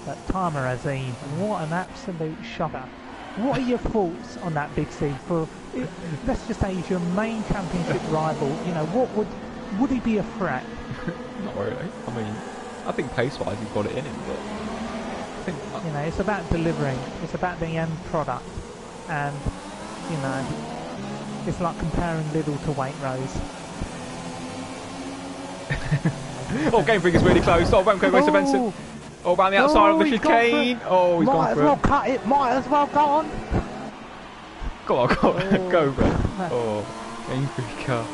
[SPEAKER 1] But Timer Azim, what an absolute shocker. What are your thoughts on that Big C? Let's just say he's your main championship rival. You know, what would he be a threat?
[SPEAKER 2] Not really. I mean, I think pace-wise he's got it in him, but I think
[SPEAKER 1] it's about delivering. It's about the end product, and it's like comparing Lidl to Waitrose.
[SPEAKER 2] Game Freak is really close. Remco race offensive. Around the outside of the chicane. He's gone for it.
[SPEAKER 1] Might as well cut it. Might as well go on.
[SPEAKER 2] Go on. Go for it. Game Freaker.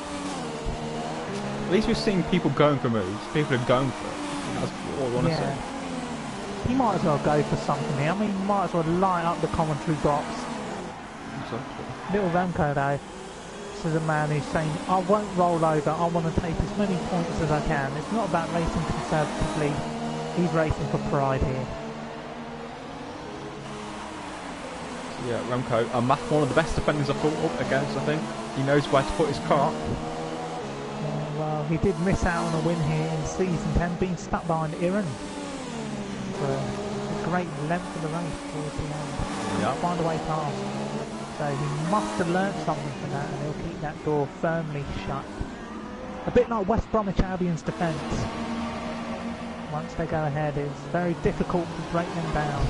[SPEAKER 2] At least we're seeing people going for moves. People are going for it. That's all I want to say.
[SPEAKER 1] He might as well go for something here. I mean, he might as well light up the commentary box.
[SPEAKER 2] Exactly.
[SPEAKER 1] Little Remco though, this is a man who's saying, I won't roll over, I want to take as many points as I can. It's not about racing conservatively, he's racing for pride here.
[SPEAKER 2] Yeah, Remco, one of the best defenders I've thought up against, I think. He knows where to put his car.
[SPEAKER 1] Well, he did miss out on a win here in Season 10, being stuck behind Iran. A great length of the race towards the end.
[SPEAKER 2] Yeah.
[SPEAKER 1] Find a way past. So he must have learnt something from that, and he'll keep that door firmly shut. A bit like West Bromwich Albion's defence. Once they go ahead, it's very difficult to break them down.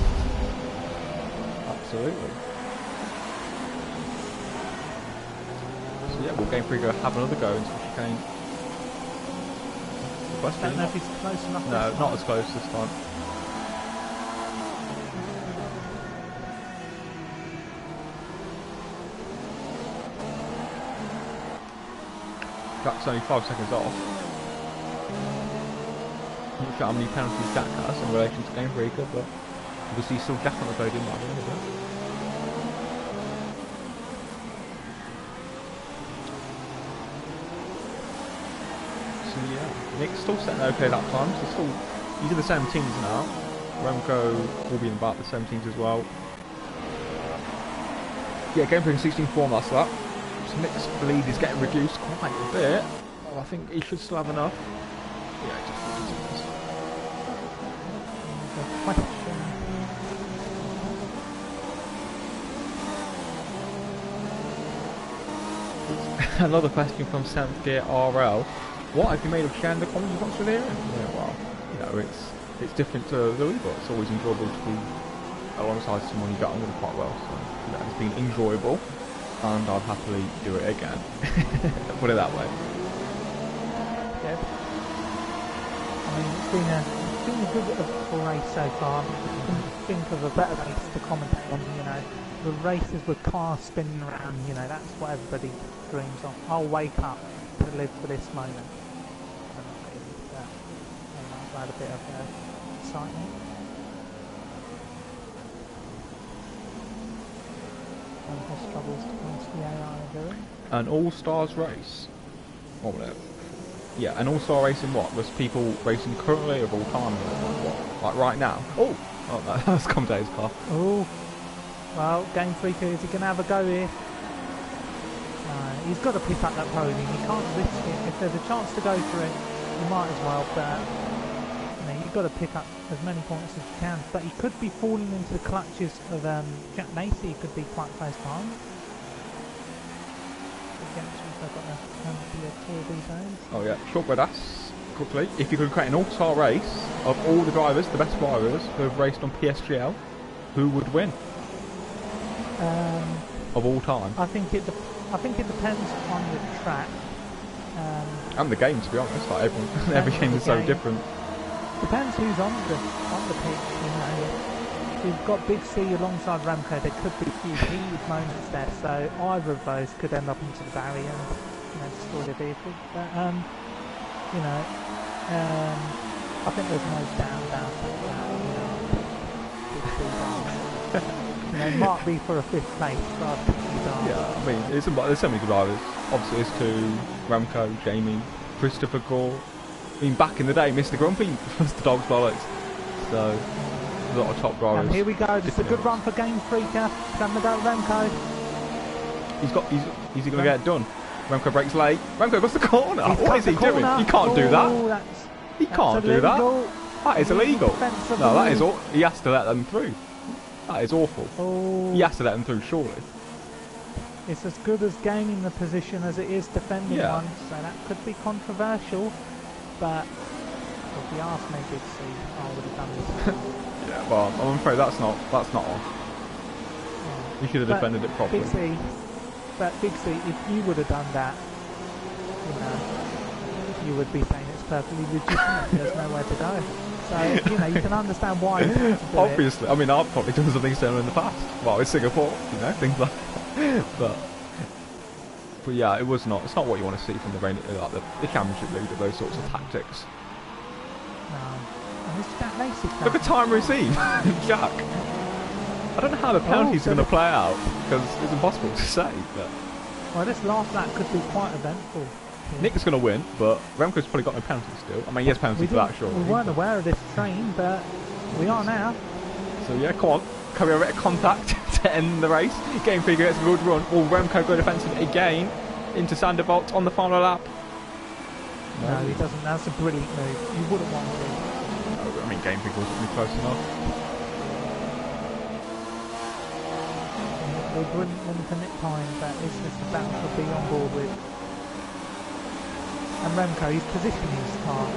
[SPEAKER 2] Absolutely. So yeah, will Game Freaker have another go into the chicane?
[SPEAKER 1] I don't know if he's close enough.
[SPEAKER 2] No, not as close this time. Jack's only 5 seconds off. I'm not sure how many penalties Jack has in relation to Game Freaker, but obviously he's still definitely going in that one, So yeah, Nick's still setting okay lap times. He's in the same teams now. Remco will be in about the same teams as well. Yeah, Game Freaker 16-4 last lap. So Nick's lead is getting reduced quite a bit. Oh, I think he should still have enough. Yeah, just another question from 7th Gear RL. What have you made of sharing the comments box with Aaron? Yeah, well, it's different to Louis, but it's always enjoyable to be alongside someone you get on with quite well. So it's been enjoyable. And I'd happily do it again. Put it that way.
[SPEAKER 1] Yeah. I mean, it's been it's been a good race so far. I couldn't think of a better race to commentate on, you know. The races with cars spinning around, you know, that's what everybody dreams of. I'll wake up to live for this moment. I don't know, really, but I'll add a bit of excitement. Has struggles to pass the AI doing.
[SPEAKER 2] An all-stars race. What was it? Yeah, an all-star race in what? Was people racing currently of all time? What? Like right now? Oh no, that's commentator's car.
[SPEAKER 1] Oh, well, Game Freaker, is he going to have a go here? He's got to pick up that podium. He can't risk it. If there's a chance to go for it, he might as well. But you know, you've got to pick up as many points as you can. But he could be falling into the clutches of Jack Macy. He could be quite close behind.
[SPEAKER 2] Oh yeah, short with us quickly. If you could create an all-star race of all the drivers, the best drivers who have raced on PSGL, who would win? Of all time.
[SPEAKER 1] I think it depends on the track.
[SPEAKER 2] And the game, to be honest. Like every game is so different.
[SPEAKER 1] Depends who's on the pitch. You know, we've got Big C alongside Remco. There could be a few heated moments there, so either of those could end up into the barrier and, you know, destroy the vehicle. But you know, I think there's no doubt about it. Big C you know, might be for a 5th place, but I think he's on.
[SPEAKER 2] Yeah, I mean, there's so many good drivers. Obviously, there's two: Remco, Jamie, Christopher Gore. I mean, back in the day, Mr. Grumpy was the dog's bollocks. So. A lot of top drivers.
[SPEAKER 1] And here we go. This is a good run for Game Freaker. Going to go Remco.
[SPEAKER 2] He's going to get it done. Remco breaks late. Remco goes the corner. What is he doing? You can't do that. He can't do that. That is illegal. No, that is all. He has to let them through. That is awful.
[SPEAKER 1] Oh.
[SPEAKER 2] He has to let them through, surely.
[SPEAKER 1] It's as good as gaining the position as it is defending one, so that could be controversial. But if you ask me, Big C, I would have done this.
[SPEAKER 2] Yeah, well, I'm afraid that's not on. Yeah. You should have defended it properly.
[SPEAKER 1] Big C, if you would have done that, you know, you would be saying it's perfectly legitimate. There's nowhere to go. So, you know, you can understand why.
[SPEAKER 2] Obviously, I mean, I've probably done something similar in the past. Well, in Singapore, you know, things like that. But yeah, it was not. It's not what you want to see from the Championship League, those sorts of tactics. Look at time receive, Jack. I don't know how the penalties are going to play out because it's impossible to say. But
[SPEAKER 1] well, this last lap could be quite eventful. Yeah.
[SPEAKER 2] Nick's going to win, but Remco's probably got no penalties still. I mean, he has penalties for that, sure.
[SPEAKER 1] We weren't aware of this train, but we are now.
[SPEAKER 2] So yeah, come on. Can we have a bit of contact to end the race? Game Freaker gets a good run. Will Remco go defensive again into Sanderbolt on the final lap?
[SPEAKER 1] No, he doesn't. That's a brilliant move. You wouldn't want to.
[SPEAKER 2] I mean, Game Freaker wasn't really close enough.
[SPEAKER 1] They wouldn't want to Nick Pine, but it's just a battle to be on board with. And Remco, he's positioning his car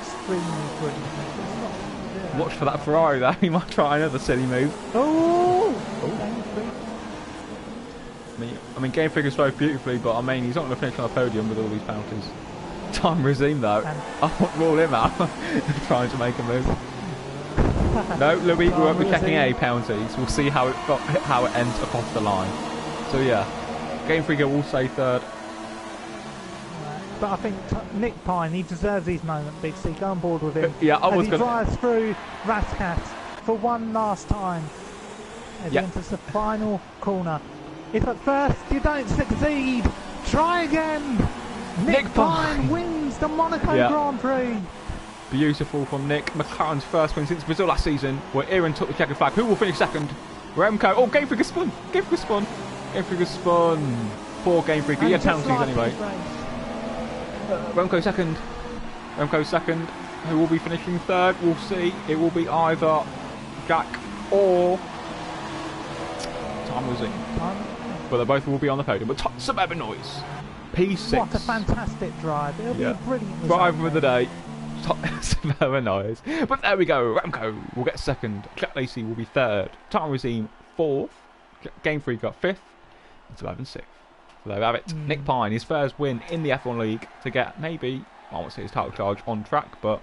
[SPEAKER 1] extremely brilliant.
[SPEAKER 2] Watch for that Ferrari there, he might try another silly move.
[SPEAKER 1] Oh!
[SPEAKER 2] I mean, Game Freaker's drove beautifully, but I mean, he's not going to finish on the podium with all these penalties. Time resume though. I want to rule him out. Trying to make a move. No, Louis, we won't be checking any penalties. We'll see how it ends across the line. So yeah, Game Freaker will say third.
[SPEAKER 1] But I think Nick Pine, he deserves these moments, Big C. Go on board with him.
[SPEAKER 2] Yeah,
[SPEAKER 1] he drives through Rascat for one last time as he enters the final corner. If at first you don't succeed, try again. Nick Pine wins the Monaco Grand Prix.
[SPEAKER 2] Beautiful from Nick. McLaren's first win since Brazil last season, where Aaron took the checkered flag. Who will finish second? Remco. Oh, Game Freaker spun. Game Freaker spun. Game Freaker spun. Poor Game Freaker. He had penalties anyway. Remco second. Remco second. Who will be finishing third? We'll see. It will be either Jack or Tom Losing. But they both will be on the podium. But suburban noise. P6.
[SPEAKER 1] What a fantastic drive. It'll be a brilliant
[SPEAKER 2] driver of the day. Suburban noise. But there we go. Remco will get second. Jack Lacey will be third. Time Regime fourth. Game Freaker fifth. And Suburban sixth. So there we have it. Nick Pine, his first win in the F1 League to get maybe, I won't say his title charge on track, but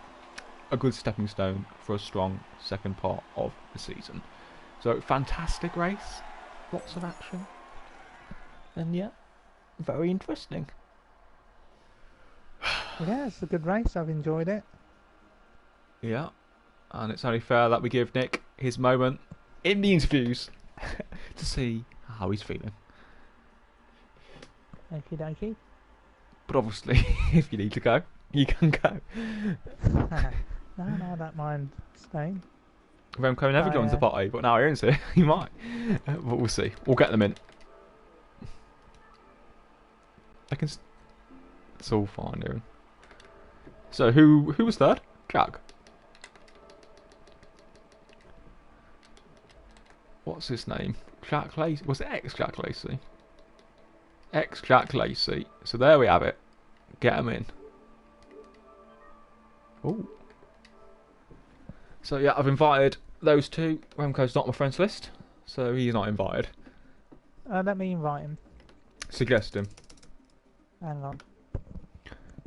[SPEAKER 2] a good stepping stone for a strong second part of the season. So fantastic race, lots of action, and yeah, very interesting.
[SPEAKER 1] Yeah, it's a good race. I've enjoyed it.
[SPEAKER 2] Yeah, and it's only fair that we give Nick his moment in the interviews to see how he's feeling.
[SPEAKER 1] Okie dokie.
[SPEAKER 2] But obviously, if you need to go, you can go.
[SPEAKER 1] No, I don't mind staying.
[SPEAKER 2] Remco never joins the party, but now he owns it. He might. But we'll see. We'll get them in. It's all fine, Aaron. So who was third? Jack. What's his name? Jack Lacey. Was it ex-Jack Lacey? Ex-Jack Lacey. So there we have it. Get him in. Ooh. So yeah, I've invited those two. Remco's not on my friends list, so he's not invited.
[SPEAKER 1] Let me invite him.
[SPEAKER 2] Suggest him.
[SPEAKER 1] Hang on.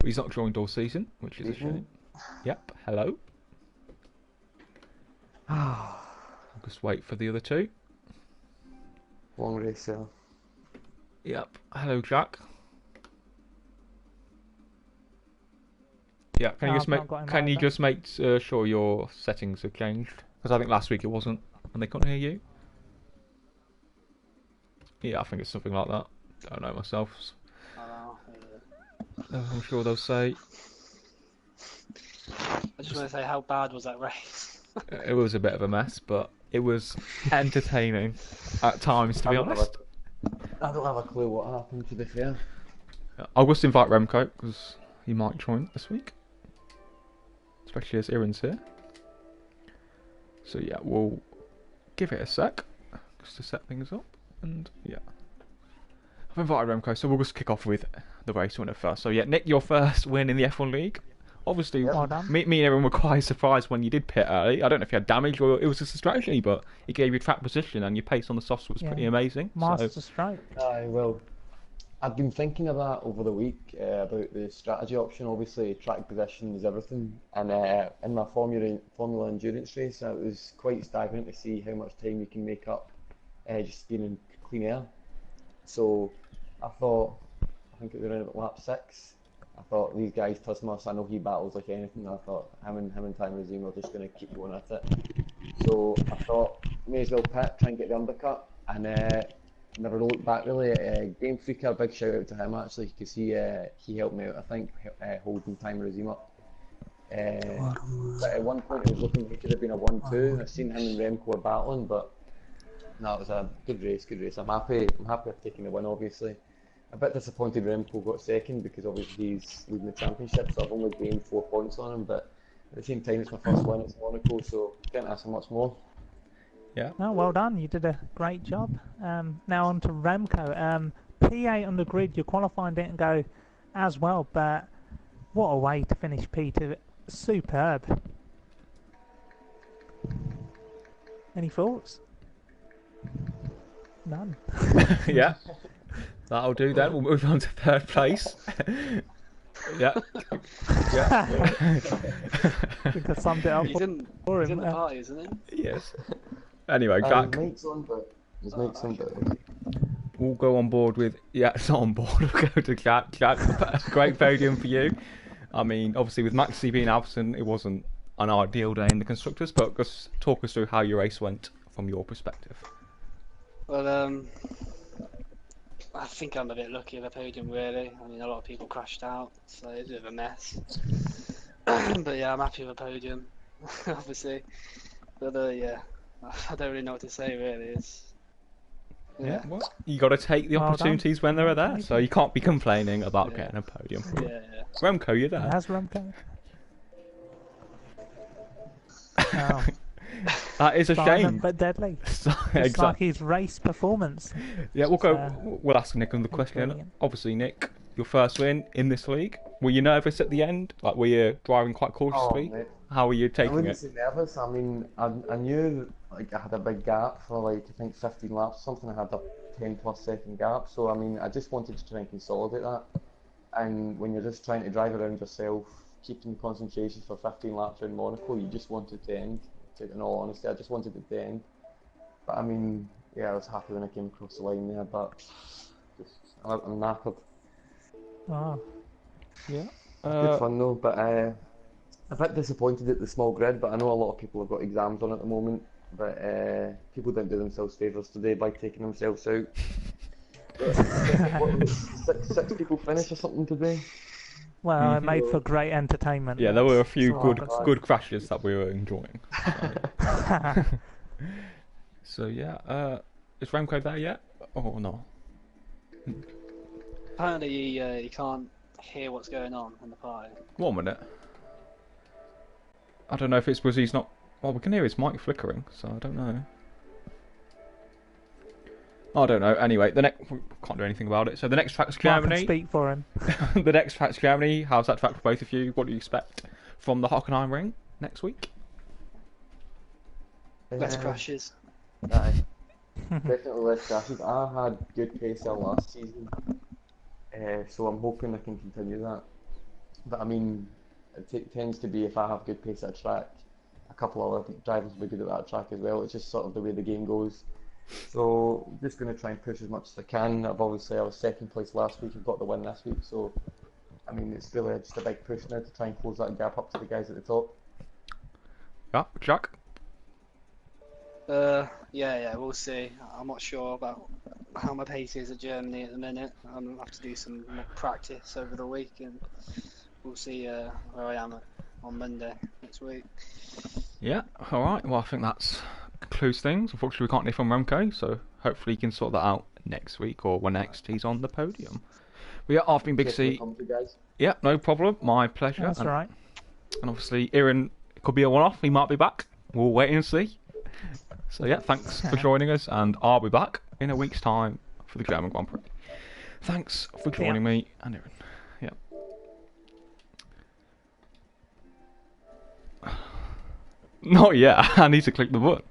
[SPEAKER 2] He's not joined all season, which is a shame. Yep, hello. I'll just wait for the other two.
[SPEAKER 3] Long race, yeah.
[SPEAKER 2] Yep, hello Jack. Yeah, can you just make sure your settings have changed? Because I think last week it wasn't, and they couldn't hear you. Yeah, I think it's something like that. Don't know myself. I'm sure they'll say.
[SPEAKER 4] I just want to say, how bad was that race?
[SPEAKER 2] It was a bit of a mess, but it was entertaining at times, to be honest.
[SPEAKER 3] I don't have a clue what happened, to be fair.
[SPEAKER 2] I'll just invite Remco, because he might join this week. Especially as Aaron's here. So yeah, we'll give it a sec, just to set things up, and yeah. I've invited Remco, so we'll just kick off with the race winner first. So yeah, Nick, your first win in the F1 League. Obviously,
[SPEAKER 1] Well
[SPEAKER 2] me and Aaron were quite surprised when you did pit early. I don't know if you had damage or it was just a strategy, but it gave you track position and your pace on the softs was pretty amazing.
[SPEAKER 1] Master stroke.
[SPEAKER 3] Well, I've been thinking of that over the week about the strategy option. Obviously, track position is everything. And in my Formula Endurance race, it was quite staggering to see how much time you can make up just being in clean air. So I think it was around about lap 6. I thought these guys Tusmus, I know he battles like anything. I thought him and Time Regime are just going to keep going at it. So I thought may as well pit, try and get the undercut, and never looked back really. Game Freaker, a big shout out to him actually, because he helped me out. I think holding Time Regime up. But at one point it was looking like it could have been a 1-2. I've seen him and Remco were battling, but no, it was a good race. I'm happy with taking the win, obviously. A bit disappointed Remco got second because obviously he's leading the championship, so I've only gained 4 points on him, but at the same time it's my first win at Monaco, so can't ask for much more.
[SPEAKER 2] Yeah.
[SPEAKER 1] Oh, well done. You did a great job. Now on to Remco. P8 on the grid, your qualifying didn't go as well, but what a way to finish P2. Superb. Any thoughts? None.
[SPEAKER 2] Yeah. That'll do then. We'll move on to third place. Yeah. Yeah.
[SPEAKER 1] I think I summed it up
[SPEAKER 4] He's in the party, isn't he?
[SPEAKER 2] Yes. Anyway, Jack.
[SPEAKER 3] His mic's on, but
[SPEAKER 2] We'll go on board with... Yeah, it's not on board. We'll go to Jack. Jack, great podium for you. I mean, obviously with Maxi being absent, it wasn't an ideal day in the Constructors, but just talk us through how your race went from your perspective.
[SPEAKER 4] Well, I think I'm a bit lucky with the podium, really. I mean, a lot of people crashed out, so it's a bit of a mess. But yeah, I'm happy with the podium, obviously. But yeah, I don't really know what to say, really.
[SPEAKER 2] Yeah, well, you got to take the opportunities when they're there, so you can't be complaining about getting a podium.
[SPEAKER 4] Yeah.
[SPEAKER 2] Remco, you're there.
[SPEAKER 1] How's Remco? Oh.
[SPEAKER 2] That is a shame.
[SPEAKER 1] But deadly.
[SPEAKER 2] Exactly.
[SPEAKER 1] It's like his race performance.
[SPEAKER 2] Yeah, we'll ask Nick on the question.
[SPEAKER 1] Brilliant.
[SPEAKER 2] Obviously, Nick, your first win in this league. Were you nervous at the end? Like, were you driving quite cautiously?
[SPEAKER 3] Mate.
[SPEAKER 2] How were you
[SPEAKER 3] I
[SPEAKER 2] taking
[SPEAKER 3] wouldn't
[SPEAKER 2] it?
[SPEAKER 3] say nervous. I mean, I knew like I had a big gap for like I think 15 laps or something. I had a 10+ second gap. So I mean, I just wanted to try and consolidate that. And when you're just trying to drive around yourself keeping concentration for 15 laps around Monaco. You just wanted it to end. In all honesty, I just wanted it to end. But I mean, yeah, I was happy when I came across the line there, but I'm knackered.
[SPEAKER 1] Oh,
[SPEAKER 2] Yeah.
[SPEAKER 3] Good fun though, but a bit disappointed at the small grid. But I know a lot of people have got exams on at the moment. But people didn't do themselves favours today by taking themselves out. What was six people finish or something today?
[SPEAKER 1] well, it made for great entertainment.
[SPEAKER 2] Yeah, there were a few
[SPEAKER 1] That's all I
[SPEAKER 2] good
[SPEAKER 1] can
[SPEAKER 2] crashes that we were enjoying.
[SPEAKER 1] say.
[SPEAKER 2] So yeah, is Remco there yet? Oh no.
[SPEAKER 4] Apparently, you can't hear what's going on in the party.
[SPEAKER 2] 1 minute. I don't know if it's because he's not. Well, we can hear his mic flickering, so I don't know. I don't know. Anyway, we can't do anything about it. So the next track's
[SPEAKER 1] Well, I can
[SPEAKER 2] Germany.
[SPEAKER 1] speak for him.
[SPEAKER 2] The next track's Germany. How's that track for both of you? What do you expect from the Hockenheim Ring next week?
[SPEAKER 4] Less crashes.
[SPEAKER 3] Aye, definitely less crashes. I had good PSL last season, so I'm hoping I can continue that. But I mean, it tends to be if I have good pace at a track, a couple other drivers will be good at that track as well. It's just sort of the way the game goes. So I'm just going to try and push as much as I can. I was second place last week and got the win this week. So I mean, it's really just a big push now to try and close that gap up to the guys at the top.
[SPEAKER 2] Yeah, Jack.
[SPEAKER 4] Yeah, we'll see. I'm not sure about how my pace is at Germany at the minute. I'm gonna have to do some more practice over the week, and we'll see where I am on Monday next week.
[SPEAKER 2] Yeah. All right. Well, I think that's concludes things. Unfortunately, we can't hear from Remco, so hopefully he can sort that out next week or when next he's on the podium. But yeah, I've been Big C.
[SPEAKER 3] Guys.
[SPEAKER 2] Yeah, no problem. My pleasure.
[SPEAKER 1] That's right.
[SPEAKER 2] And obviously, Aaron could be a one-off. He might be back. We'll wait and see. So yeah, thanks for joining us, and I'll be back in a week's time for the German Grand Prix. Thanks for joining me, and Aaron. Yeah. Not yet. I need to click the button.